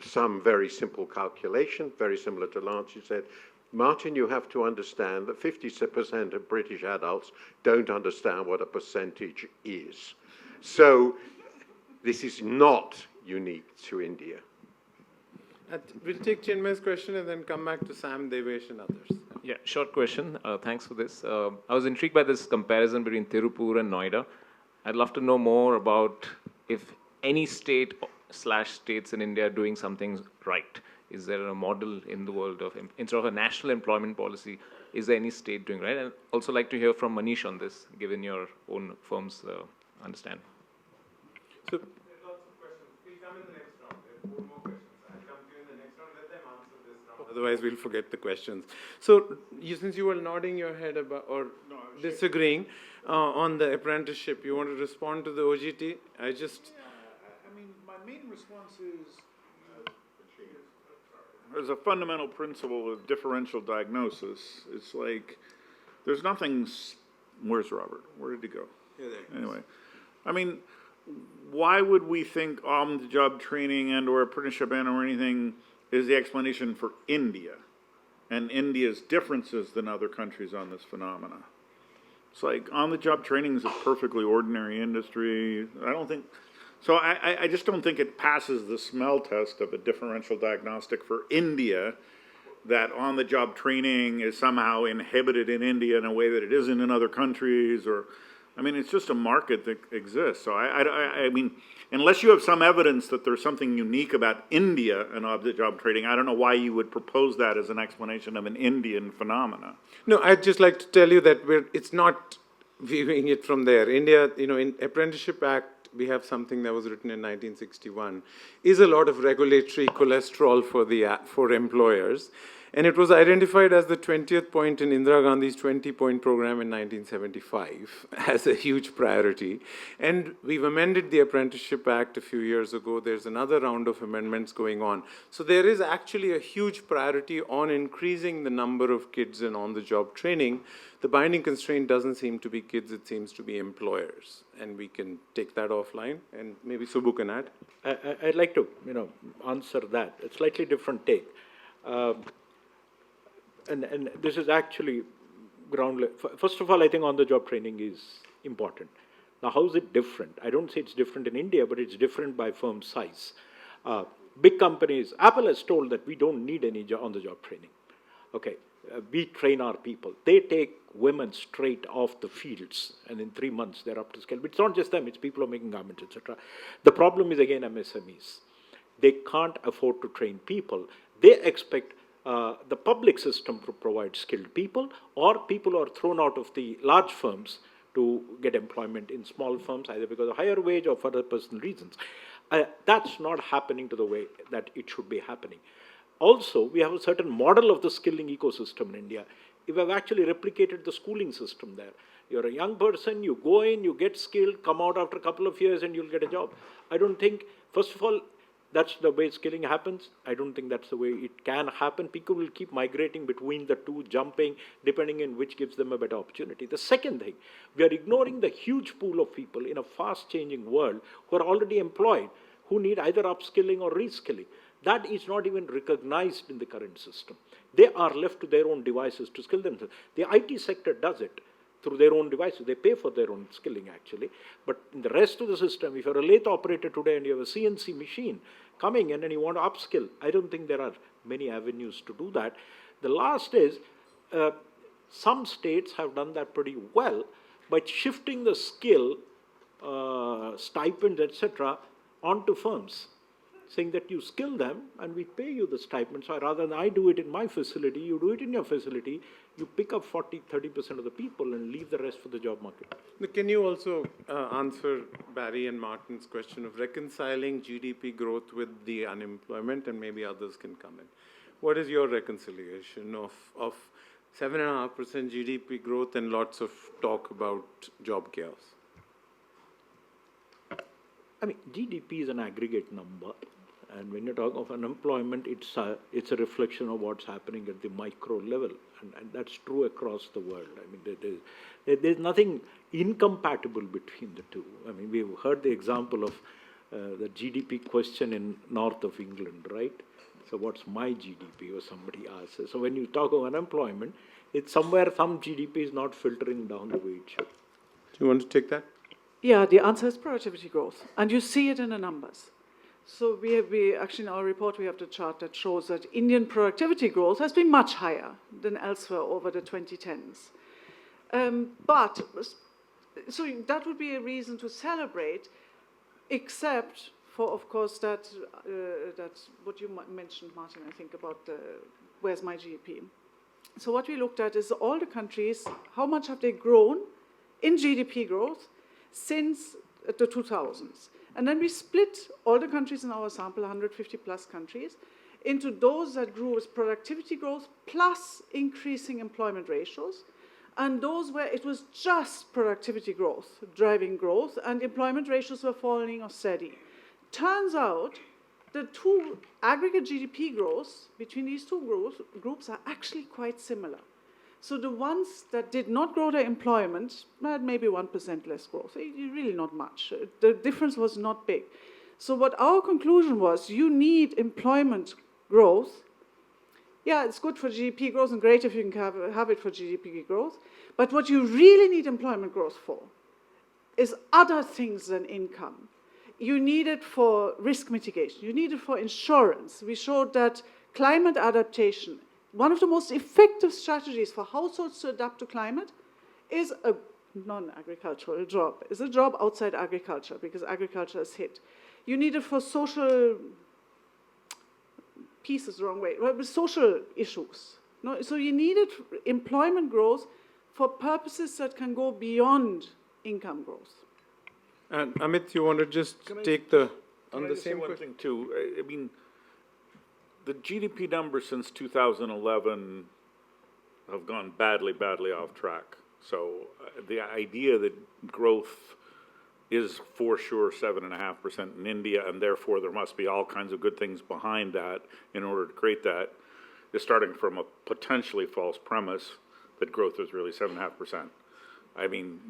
Speaker 8: some very simple calculation, very similar to Lant. She said, Martin, you have to understand that 50% of British adults don't understand what a percentage is. So this is not unique to India.
Speaker 1: We'll take Chinmay's question and then come back to Sam, Devesh, and others.
Speaker 9: Yeah, short question. Thanks for this. I was intrigued by this comparison between Tirupur and Noida. I'd love to know more about if any state/states in India are doing something right. Is there a model in the world of, instead of a national employment policy, is there any state doing right? And also like to hear from Manish on this, given your own firm's understanding.
Speaker 1: So, there's lots of questions. We'll come in the next round. There are 4 more questions. I'll come to you in the next round. Let them answer this round. Otherwise, we'll forget the questions. So, since you were nodding your head about, or disagreeing on the apprenticeship, you want to respond to the OGT?
Speaker 4: I mean, my main response is there's a fundamental principle of differential diagnosis. It's like there's nothing. Where's Robert? Where did he go?
Speaker 1: Yeah, there.
Speaker 4: Anyway, I mean, why would we think on-the-job training and/or apprenticeship and/or anything is the explanation for India and India's differences than other countries on this phenomena? It's like on-the-job training is a perfectly ordinary industry. I don't think. So I just don't think it passes the smell test of a differential diagnostic for India, that on-the-job training is somehow inhibited in India in a way that it isn't in other countries. Or, I mean, it's just a market that exists. So I mean, unless you have some evidence that there's something unique about India and on-the-job training, I don't know why you would propose that as an explanation of an Indian phenomena.
Speaker 1: No, I'd just like to tell you that it's not viewing it from there. India, in Apprenticeship Act, we have something that was written in 1961, is a lot of regulatory cholesterol for employers. And it was identified as the 20th point in Indira Gandhi's 20-point program in 1975 as a huge priority. And we've amended the Apprenticeship Act a few years ago. There's another round of amendments going on. So there is actually a huge priority on increasing the number of kids in on-the-job training. The binding constraint doesn't seem to be kids, it seems to be employers. And we can take that offline, and maybe Subbu can add.
Speaker 2: I'd like to, answer that. A slightly different take. And this is actually ground level. First of all, I think on-the-job training is important. Now, how is it different? I don't say it's different in India, but it's different by firm size. Big companies, Apple has told that we don't need any on-the-job training. Okay, we train our people. They take women straight off the fields, and in 3 months they're up to scale. But it's not just them; it's people who are making garments, etc. The problem is again MSMEs. They can't afford to train people. They expect the public system to provide skilled people, or people who are thrown out of the large firms to get employment in small firms, either because of higher wage or for other personal reasons. That's not happening to the way that it should be happening. Also, we have a certain model of the skilling ecosystem in India. We have actually replicated the schooling system there. You're a young person, you go in, you get skilled, come out after a couple of years and you'll get a job. I don't think, first of all, that's the way skilling happens. I don't think that's the way it can happen. People will keep migrating between the two, jumping, depending on which gives them a better opportunity. The second thing, we are ignoring the huge pool of people in a fast-changing world who are already employed, who need either upskilling or reskilling. That is not even recognized in the current system. They are left to their own devices to skill themselves. The IT sector does it through their own devices. They pay for their own skilling, actually. But in the rest of the system, if you're a lathe operator today and you have a CNC machine coming in and you want to upskill, I don't think there are many avenues to do that. The last is, some states have done that pretty well by shifting the skill, stipends, etc., onto firms, saying that you skill them and we pay you the stipend. So rather than I do it in my facility, you do it in your facility, you pick up 40-30% of the people and leave the rest for the job market.
Speaker 1: Can you also answer Barry and Martin's question of reconciling GDP growth with the unemployment, and maybe others can come in? what is your reconciliation of 7.5% GDP growth and lots of talk about job chaos?
Speaker 2: I mean, GDP is an aggregate number, and when you talk of unemployment, it's a reflection of what's happening at the micro level, and that's true across the world. I mean, there's nothing incompatible between the two. I mean, we've heard the example of the GDP question in north of England, right? So what's my GDP, or somebody asks. So when you talk of unemployment, it's somewhere some GDP is not filtering down the way it should.
Speaker 1: Do you want to take that?
Speaker 3: Yeah, the answer is productivity growth, and you see it in the numbers. So we actually in our report we have the chart that shows that Indian productivity growth has been much higher than elsewhere over the 2010s. But so that would be a reason to celebrate, except for, of course, that what you mentioned, Martin, I think, about where's my GDP. So what we looked at is all the countries, how much have they grown in GDP growth since the 2000s. And then we split all the countries in our sample, 150 plus countries, into those that grew with productivity growth plus increasing employment ratios, and those where it was just productivity growth driving growth and employment ratios were falling or steady. Turns out the two aggregate GDP growths between these two groups are actually quite similar. So the ones that did not grow their employment had maybe 1% less growth, really not much. The difference was not big. So what our conclusion was, you need employment growth. Yeah, it's good for GDP growth and great if you can have it for GDP growth. But what you really need employment growth for is other things than income. You need it for risk mitigation. You need it for insurance. We showed that climate adaptation, one of the most effective strategies for households to adapt to climate, is a non-agricultural job, is a job outside agriculture, because agriculture is hit. You need it for social, peace is the wrong way, but social issues. No? So you needed employment growth for purposes that can go beyond income growth.
Speaker 1: And Amit, you want to just take the on the same
Speaker 4: one
Speaker 1: question?
Speaker 4: thing too? I mean, the GDP numbers since 2011 have gone badly off track. So the idea that growth is for sure 7.5% in India, and therefore there must be all kinds of good things behind that in order to create that, is starting from a potentially false premise that growth is really 7.5%. I mean,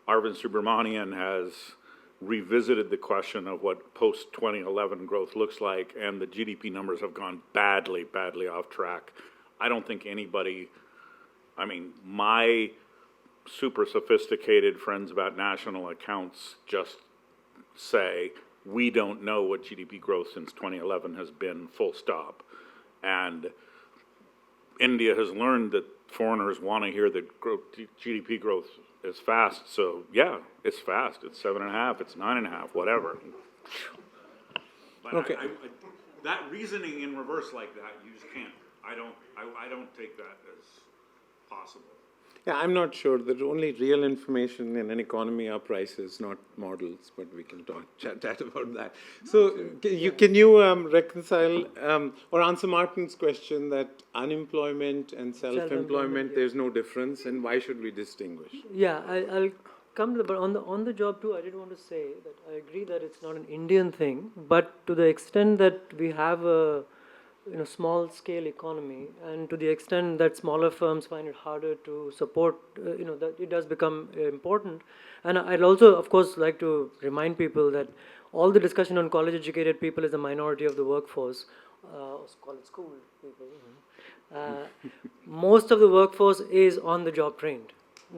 Speaker 4: Arvind Subrahmanyam has revisited the question of what post-2011 growth looks like, and the GDP numbers have gone badly off track. I don't think anybody, I mean, my super sophisticated friends about national accounts just say, we don't know what GDP growth since 2011 has been, full stop. And India has learned that foreigners want to hear that GDP growth is fast, so yeah, it's fast. It's 7.5, it's 9.5, whatever. But
Speaker 1: okay.
Speaker 4: That reasoning in reverse like that, you just can't. I don't take that as possible.
Speaker 1: Yeah, I'm not sure. The only real information in an economy are prices, not models, but we can chat about that. So can you reconcile or answer Martin's question that unemployment and self-employment, there's no difference, and why should we distinguish?
Speaker 5: Yeah, I'll come to but on the job too, I did want to say that I agree that it's not an Indian thing, but to the extent that we have a small scale economy, and to the extent that smaller firms find it harder to support, that it does become important. And I'd also, of course, like to remind people that all the discussion on college educated people is a minority of the workforce, college school people. Most of the workforce is on the job trained.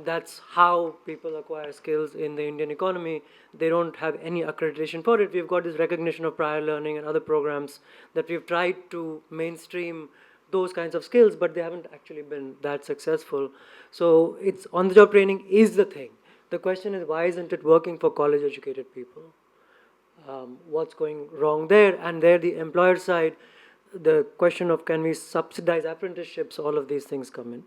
Speaker 5: That's how people acquire skills in the Indian economy. They don't have any accreditation for it. We've got this recognition of prior learning and other programs that we've tried to mainstream those kinds of skills, but they haven't actually been that successful. So it's on-the-job training is the thing. The question is, why isn't it working for college-educated people? What's going wrong there? And there, the employer side, the question of can we subsidize apprenticeships, all of these things come in.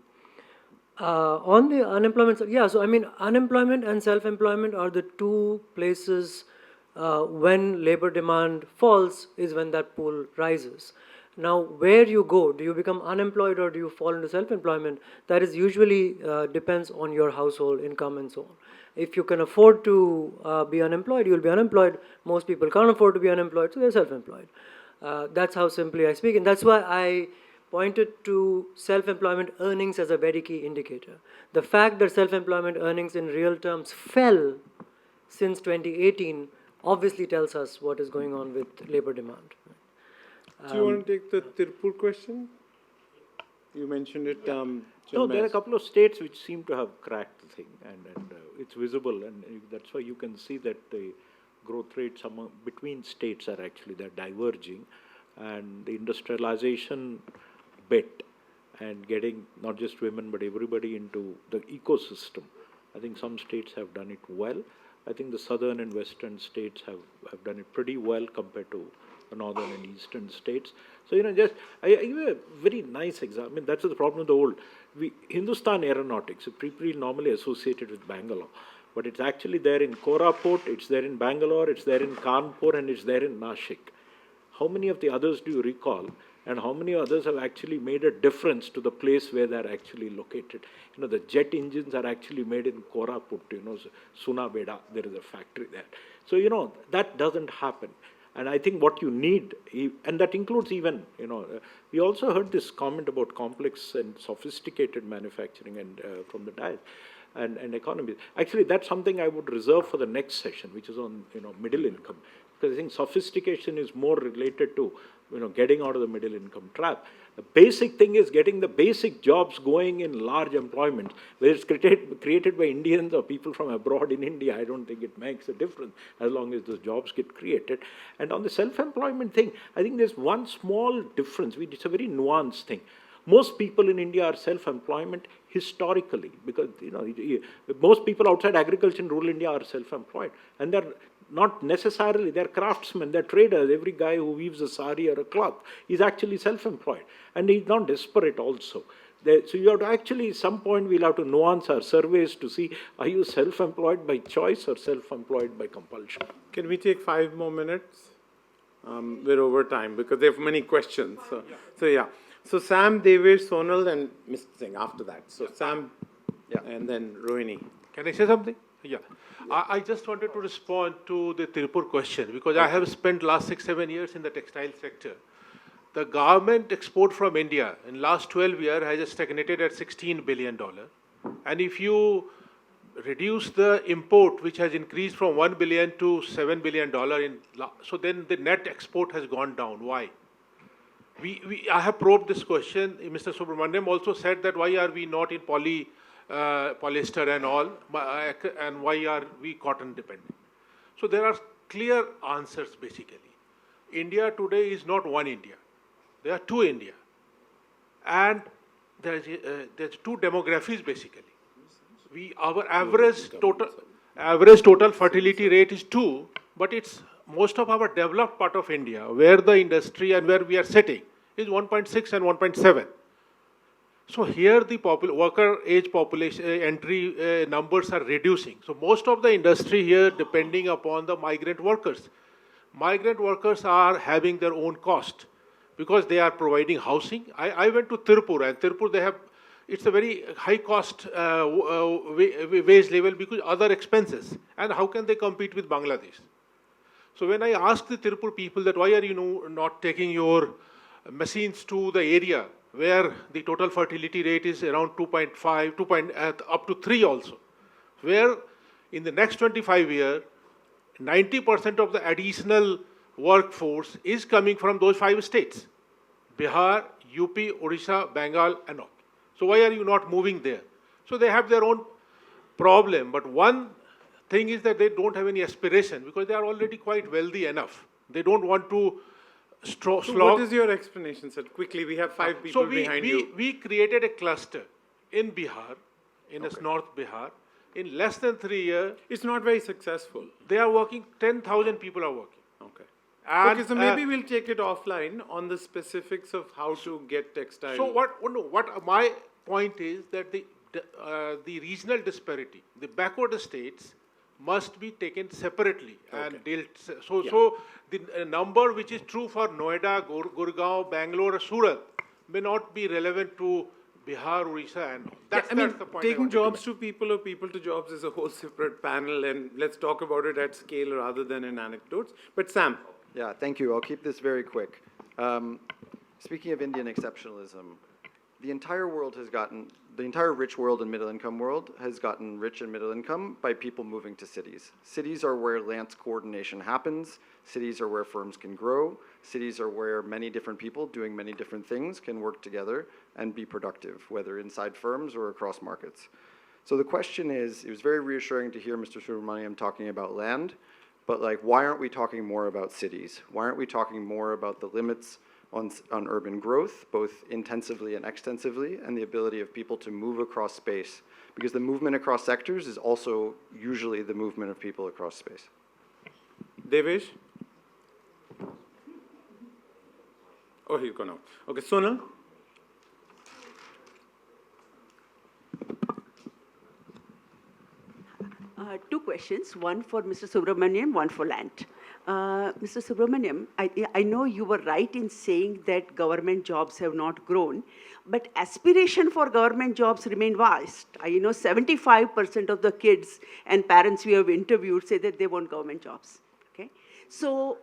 Speaker 5: On the unemployment side, yeah, so I mean, unemployment and self-employment are the two places when labor demand falls is when that pool rises. Now, where you go, do you become unemployed or do you fall into self-employment? That is usually depends on your household income and so on. If you can afford to be unemployed, you'll be unemployed. Most people can't afford to be unemployed, so they're self-employed. That's how simply I speak, and that's why I pointed to self-employment earnings as a very key indicator. The fact that self-employment earnings in real terms fell since 2018 obviously tells us what is going on with labor demand.
Speaker 1: Do you want to take the Tirupur question? You mentioned it.
Speaker 2: No, there are a couple of states which seem to have cracked the thing, and it's visible, and that's why you can see that the growth rates between states are actually they're diverging, and the industrialization bit and getting not just women but everybody into the ecosystem. I think some states have done it well. I think the southern and western states have done it pretty well compared to the northern and eastern states. So, I give a very nice example. I mean, that's the problem of the old. Hindustan Aeronautics is pretty normally associated with Bangalore, but it's actually there in Koraput, it's there in Bangalore, it's there in Kanpur, and it's there in Nashik. How many of the others do you recall? And how many others have actually made a difference to the place where they're actually located? The jet engines are actually made in Koraput, Sunabeda, there is a factory there. So, that doesn't happen. And I think what you need, and that includes even, we also heard this comment about complex and sophisticated manufacturing and from the dais and economy. Actually, that's something I would reserve for the next session, which is on, middle income. Because I think sophistication is more related to, getting out of the middle income trap. The basic thing is getting the basic jobs going in large employment. Whether it's created by Indians or people from abroad in India, I don't think it makes a difference as long as those jobs get created. And on the self-employment thing, I think there's one small difference. It's a very nuanced thing. Most people in India are self-employment historically because, most people outside agriculture in rural India are self-employed. And they're not necessarily, they're craftsmen, they're traders. Every guy who weaves a sari or a cloth is actually self-employed. And he's not desperate also. So you have to actually, at some point, we'll have to nuance our surveys to see, are you self-employed by choice or self-employed by compulsion?
Speaker 1: Can we take 5 more minutes? We're over time because they have many questions. So Sam, Devesh, Sonal, and Mr. Singh after that. So Sam, and then Rohini.
Speaker 10: Can I say something? Yeah. I just wanted to respond to the Tirupur question because I have spent last 6-7 years in the textile sector. The garment export from India in last 12 years has stagnated at $16 billion. And if you reduce the import, which has increased from $1 billion to $7 billion, so then the net export has gone down. Why? I have probed this question. Mr. Subrahmanyam also said that why are we not in polyester and all, and why are we cotton dependent? So there are clear answers basically. India today is not one India. There are two India. And there's two demographies basically. Our average total fertility rate is 2, but it's most of our developed part of India, where the industry and where we are sitting, is 1.6 and 1.7. So here the worker age population entry numbers are reducing. So most of the industry here depending upon the migrant workers. Migrant workers are having their own cost because they are providing housing. I went to Tirupur, and Tirupur it's a very high cost wage level because other expenses. And how can they compete with Bangladesh? So when I asked the Tirupur people that why are you not taking your machines to the area where the total fertility rate is around 2.5, up to 3 also, where in the next 25 years, 90% of the additional workforce is coming from those 5 states, Bihar, UP, Odisha, Bengal, and all. So why are you not moving there? So they have their own problem, but one thing is that they don't have any aspiration because they are already quite wealthy enough. They don't want to slog.
Speaker 1: So what is your explanation, sir? Quickly, we have 5 people behind you.
Speaker 10: We created a cluster in Bihar, in North Bihar. In less than 3 years.
Speaker 1: It's not very successful.
Speaker 10: They are working, 10,000 people are working.
Speaker 1: Okay.
Speaker 10: And,
Speaker 1: okay, so maybe we'll take it offline on the specifics of how to get textile.
Speaker 10: So what my point is that the regional disparity, the backward states, must be taken separately and dealt. So the number which is true for Noida, Gurgaon, Bangalore, or Surat may not be relevant to Bihar, Orissa, and all. That's the point I
Speaker 1: taking
Speaker 10: wanted to
Speaker 1: jobs
Speaker 10: make.
Speaker 1: to people or people to jobs is a whole separate panel, and let's talk about it at scale rather than in anecdotes. But Sam.
Speaker 11: Yeah, thank you. I'll keep this very quick. Speaking of Indian exceptionalism, the entire rich world and middle income world has gotten rich and middle income by people moving to cities. Cities are where Lant's coordination happens. Cities are where firms can grow. Cities are where many different people doing many different things can work together and be productive, whether inside firms or across markets. So the question is, it was very reassuring to hear Mr. Subrahmanyam talking about land, but like, why aren't we talking more about cities? Why aren't we talking more about the limits on urban growth, both intensively and extensively, and the ability of people to move across space? Because the movement across sectors is also usually the movement of people across space.
Speaker 1: Devesh? Oh, he's gone out. Okay, Sonal?
Speaker 12: Two questions, one for Mr. Subrahmanyam, one for Lant. Mr. Subrahmanyam, I know you were right in saying that government jobs have not grown, but aspiration for government jobs remain vast. 75% of the kids and parents we have interviewed say that they want government jobs. Okay, so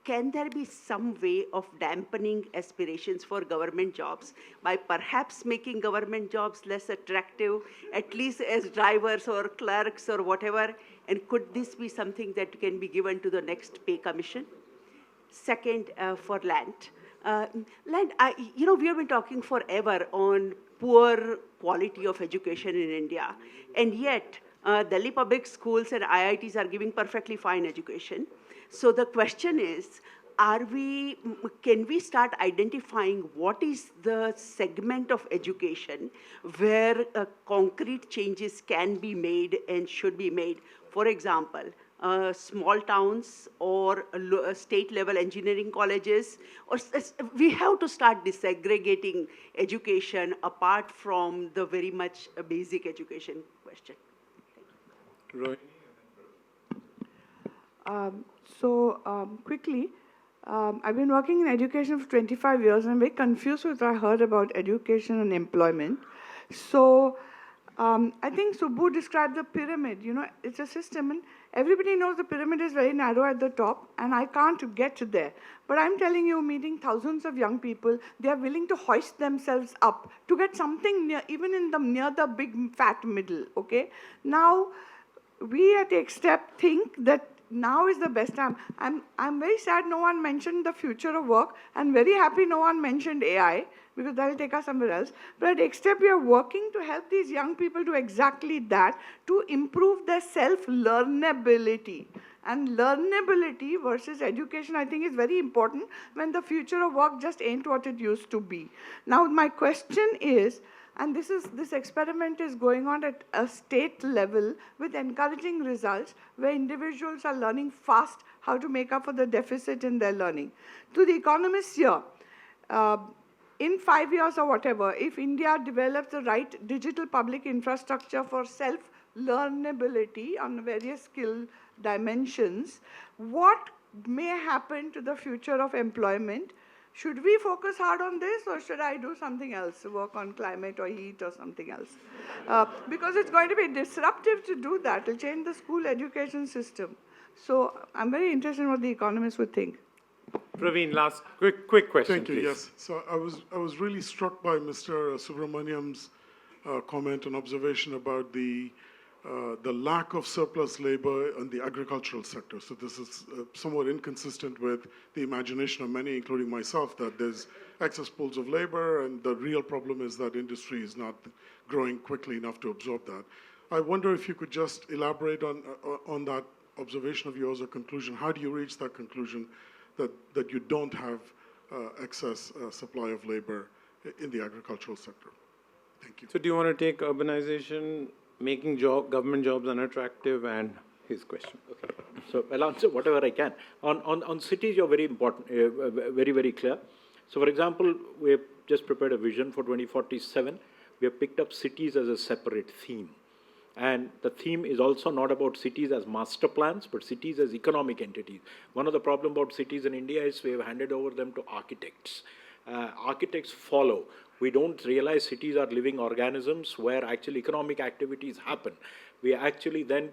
Speaker 12: can there be some way of dampening aspirations for government jobs by perhaps making government jobs less attractive, at least as drivers or clerks or whatever? And could this be something that can be given to the next pay commission? Second, for Lant. Lant, we have been talking forever on poor quality of education in India, and yet Delhi public schools and IITs are giving perfectly fine education. So the question is, can we start identifying what is the segment of education where concrete changes can be made and should be made? For example, small towns or state-level engineering colleges, or we have to start disaggregating education apart from the very much basic education question.
Speaker 1: Roy?
Speaker 13: Quickly, I've been working in education for 25 years, and I'm very confused with what I heard about education and employment. So I think Subbu described the pyramid. It's a system, and everybody knows the pyramid is very narrow at the top, and I can't get there. But I'm telling you, meeting thousands of young people, they are willing to hoist themselves up to get something near the big fat middle, okay? Now, we at Exstep think that now is the best time. I'm very sad no one mentioned the future of work, and very happy no one mentioned AI, because that will take us somewhere else. But at Exstep, we are working to help these young people do exactly that, to improve their self-learnability. And learnability versus education, I think, is very important when the future of work just ain't what it used to be. Now, my question is, and this experiment is going on at a state level with encouraging results where individuals are learning fast how to make up for the deficit in their learning. To the economists here, in 5 years or whatever, if India develops the right digital public infrastructure for self-learnability on various skill dimensions, what may happen to the future of employment? Should we focus hard on this, or should I do something else, work on climate or heat or something else? Because it's going to be disruptive to do that. It'll change the school education system. So I'm very interested in what the economists would think.
Speaker 1: Praveen, last quick question,
Speaker 14: Thank you,
Speaker 1: please.
Speaker 14: yes. So I was really struck by Mr. Subrahmanyam's comment and observation about the lack of surplus labor in the agricultural sector. So this is somewhat inconsistent with the imagination of many, including myself, that there's excess pools of labor, and the real problem is that industry is not growing quickly enough to absorb that. I wonder if you could just elaborate on that observation of yours or conclusion. How do you reach that conclusion that you don't have excess supply of labor in the agricultural sector? Thank you.
Speaker 1: So do you want to take urbanization, making government jobs unattractive, and his question?
Speaker 2: Okay. So I'll answer whatever I can. On cities, you're very important, very, very clear. So for example, we have just prepared a vision for 2047. We have picked up cities as a separate theme. And the theme is also not about cities as master plans, but cities as economic entities. One of the problems about cities in India is we have handed over them to architects. Architects follow. We don't realize cities are living organisms where actually economic activities happen. We actually then,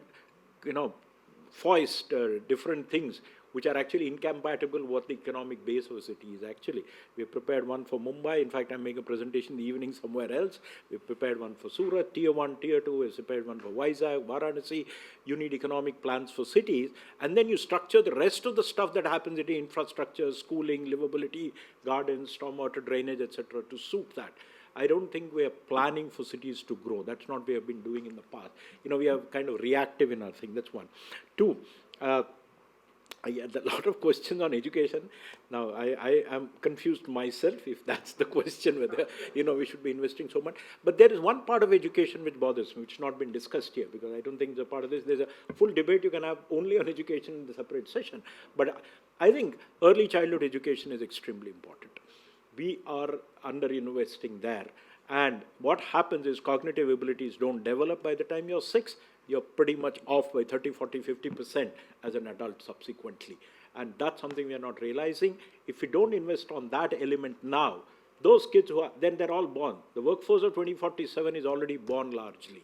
Speaker 2: foist different things which are actually incompatible with what the economic base of a city is actually. We've prepared one for Mumbai. In fact, I'm making a presentation in the evening somewhere else. We've prepared one for Surat, Tier 1, Tier 2. We've prepared one for Vizag, Varanasi. You need economic plans for cities. And then you structure the rest of the stuff that happens in the infrastructure, schooling, livability, gardens, stormwater drainage, etc. to suit that. I don't think we are planning for cities to grow. That's not what we have been doing in the past. We are kind of reactive in our thing. That's one. Two, I had a lot of questions on education. Now, I am confused myself if that's the question, whether, we should be investing so much. But there is one part of education which bothers me, which has not been discussed here, because I don't think it's a part of this. There's a full debate you can have only on education in the separate session. But I think early childhood education is extremely important. We are under-investing there. And what happens is cognitive abilities don't develop by the time you're 6. You're pretty much off by 30, 40, 50% as an adult subsequently. And that's something we are not realizing. If we don't invest on that element now, those kids then they're all born. The workforce of 2047 is already born largely.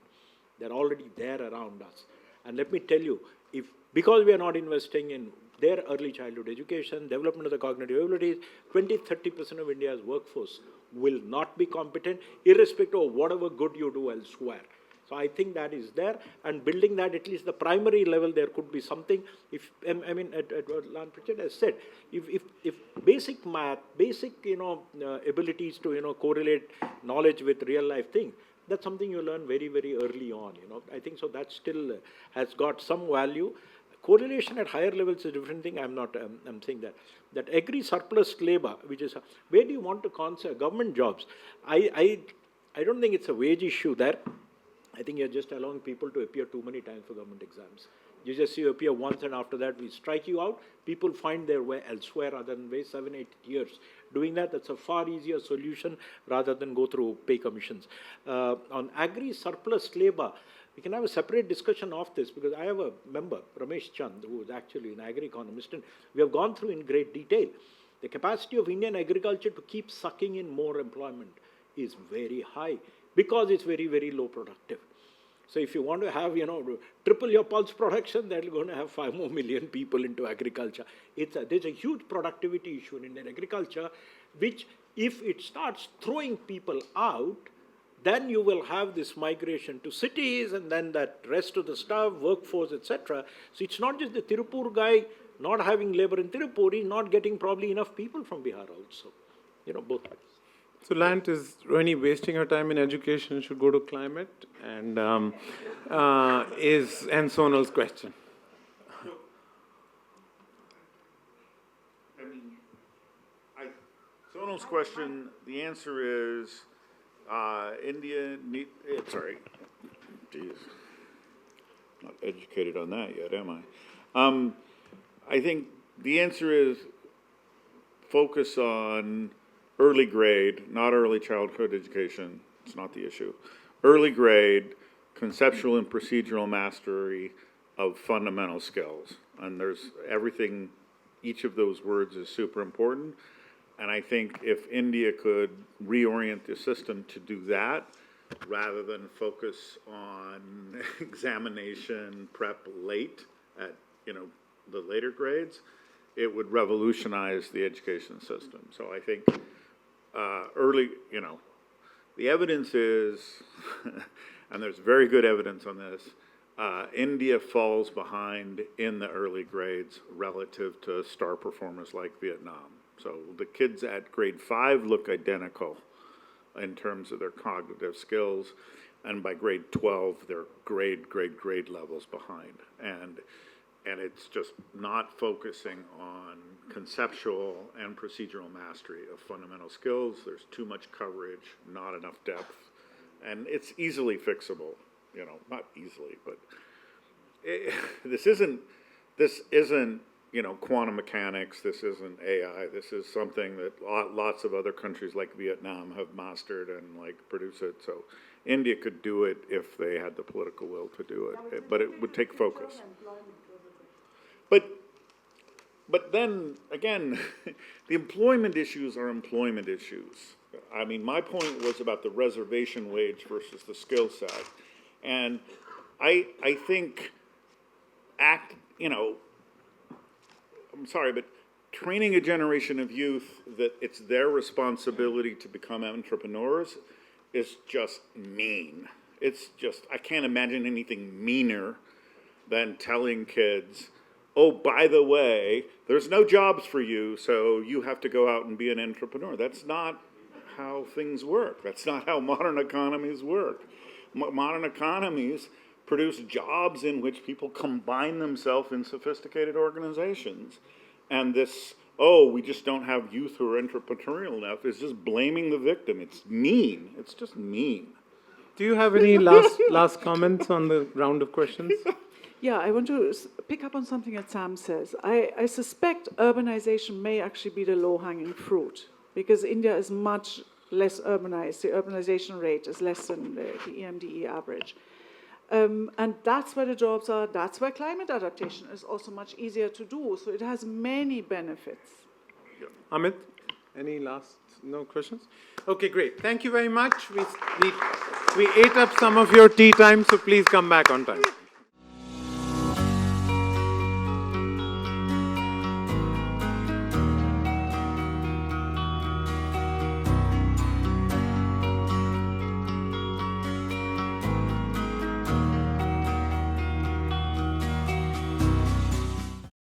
Speaker 2: They're already there around us. And let me tell you, because we are not investing in their early childhood education, development of the cognitive abilities, 20-30% of India's workforce will not be competent, irrespective of whatever good you do elsewhere. So I think that is there, and building that at least the primary level, there could be something. At Lant Pritchett has said, if basic math, basic abilities to correlate knowledge with real life things, that's something you learn very, very early on. I think so. That still has got some value. Correlation at higher levels is a different thing. I'm saying that agri surplus labor, which is where do you want to consider government jobs? I don't think it's a wage issue there. I think you're just allowing people to appear too many times for government exams. You appear once and after that we strike you out. People find their way elsewhere rather than waste 7-8 years. Doing that's a far easier solution rather than go through pay commissions. On agri surplus labor, we can have a separate discussion of this because I have a member, Ramesh Chand, who is actually an agri-economist, and we have gone through in great detail. The capacity of Indian agriculture to keep sucking in more employment is very high because it's very, very low productive. So if you want to have, triple your pulse production, then you're going to have 5 more million people into agriculture. There's a huge productivity issue in Indian agriculture, which if it starts throwing people out, then you will have this migration to cities and then that rest of the stuff, workforce, etc. So it's not just the Tirupur guy not having labor in Tirupur, he's not getting probably enough people from Bihar also. Both ways.
Speaker 1: So Lant is really wasting her time in education, should go to climate, and is Sonal's question.
Speaker 4: Sonal's question, the answer is India not educated on that yet, am I? I think the answer is focus on early grade, not early childhood education. It's not the issue. Early grade, conceptual and procedural mastery of fundamental skills. And there's everything, each of those words is super important. And I think if India could reorient the system to do that, rather than focus on examination prep late at, the later grades, it would revolutionize the education system. So I think early, the evidence is, and there's very good evidence on this, India falls behind in the early grades relative to star performers like Vietnam. So the kids at grade 5 look identical in terms of their cognitive skills, and by grade 12, they're grade levels behind. And it's just not focusing on conceptual and procedural mastery of fundamental skills. There's too much coverage, not enough depth, and it's easily fixable. Not easily, but this isn't quantum mechanics. This isn't AI. This is something that lots of other countries like Vietnam have mastered and produce it. So India could do it if they had the political will to do it, but it would take focus. But then, again, the employment issues are employment issues. I mean, my point was about the reservation wage versus the skill set. And I think I'm sorry, but training a generation of youth that it's their responsibility to become entrepreneurs is just mean. It's just, I can't imagine anything meaner than telling kids, oh, by the way, there's no jobs for you, so you have to go out and be an entrepreneur. That's not how things work. That's not how modern economies work. Modern economies produce jobs in which people combine themselves in sophisticated organizations. And this, oh, we just don't have youth who are entrepreneurial enough, is just blaming the victim. It's mean. It's just mean.
Speaker 1: Do you have any last comments on the round of questions?
Speaker 3: Yeah, I want to pick up on something that Sam says. I suspect urbanization may actually be the low-hanging fruit, because India is much less urbanized. The urbanization rate is less than the EMDE average. And that's where the jobs are. That's where climate adaptation is also much easier to do. So it has many benefits.
Speaker 1: Amit, any no questions? Okay, great. Thank you very much. We ate up some of your tea time, so please come back on time.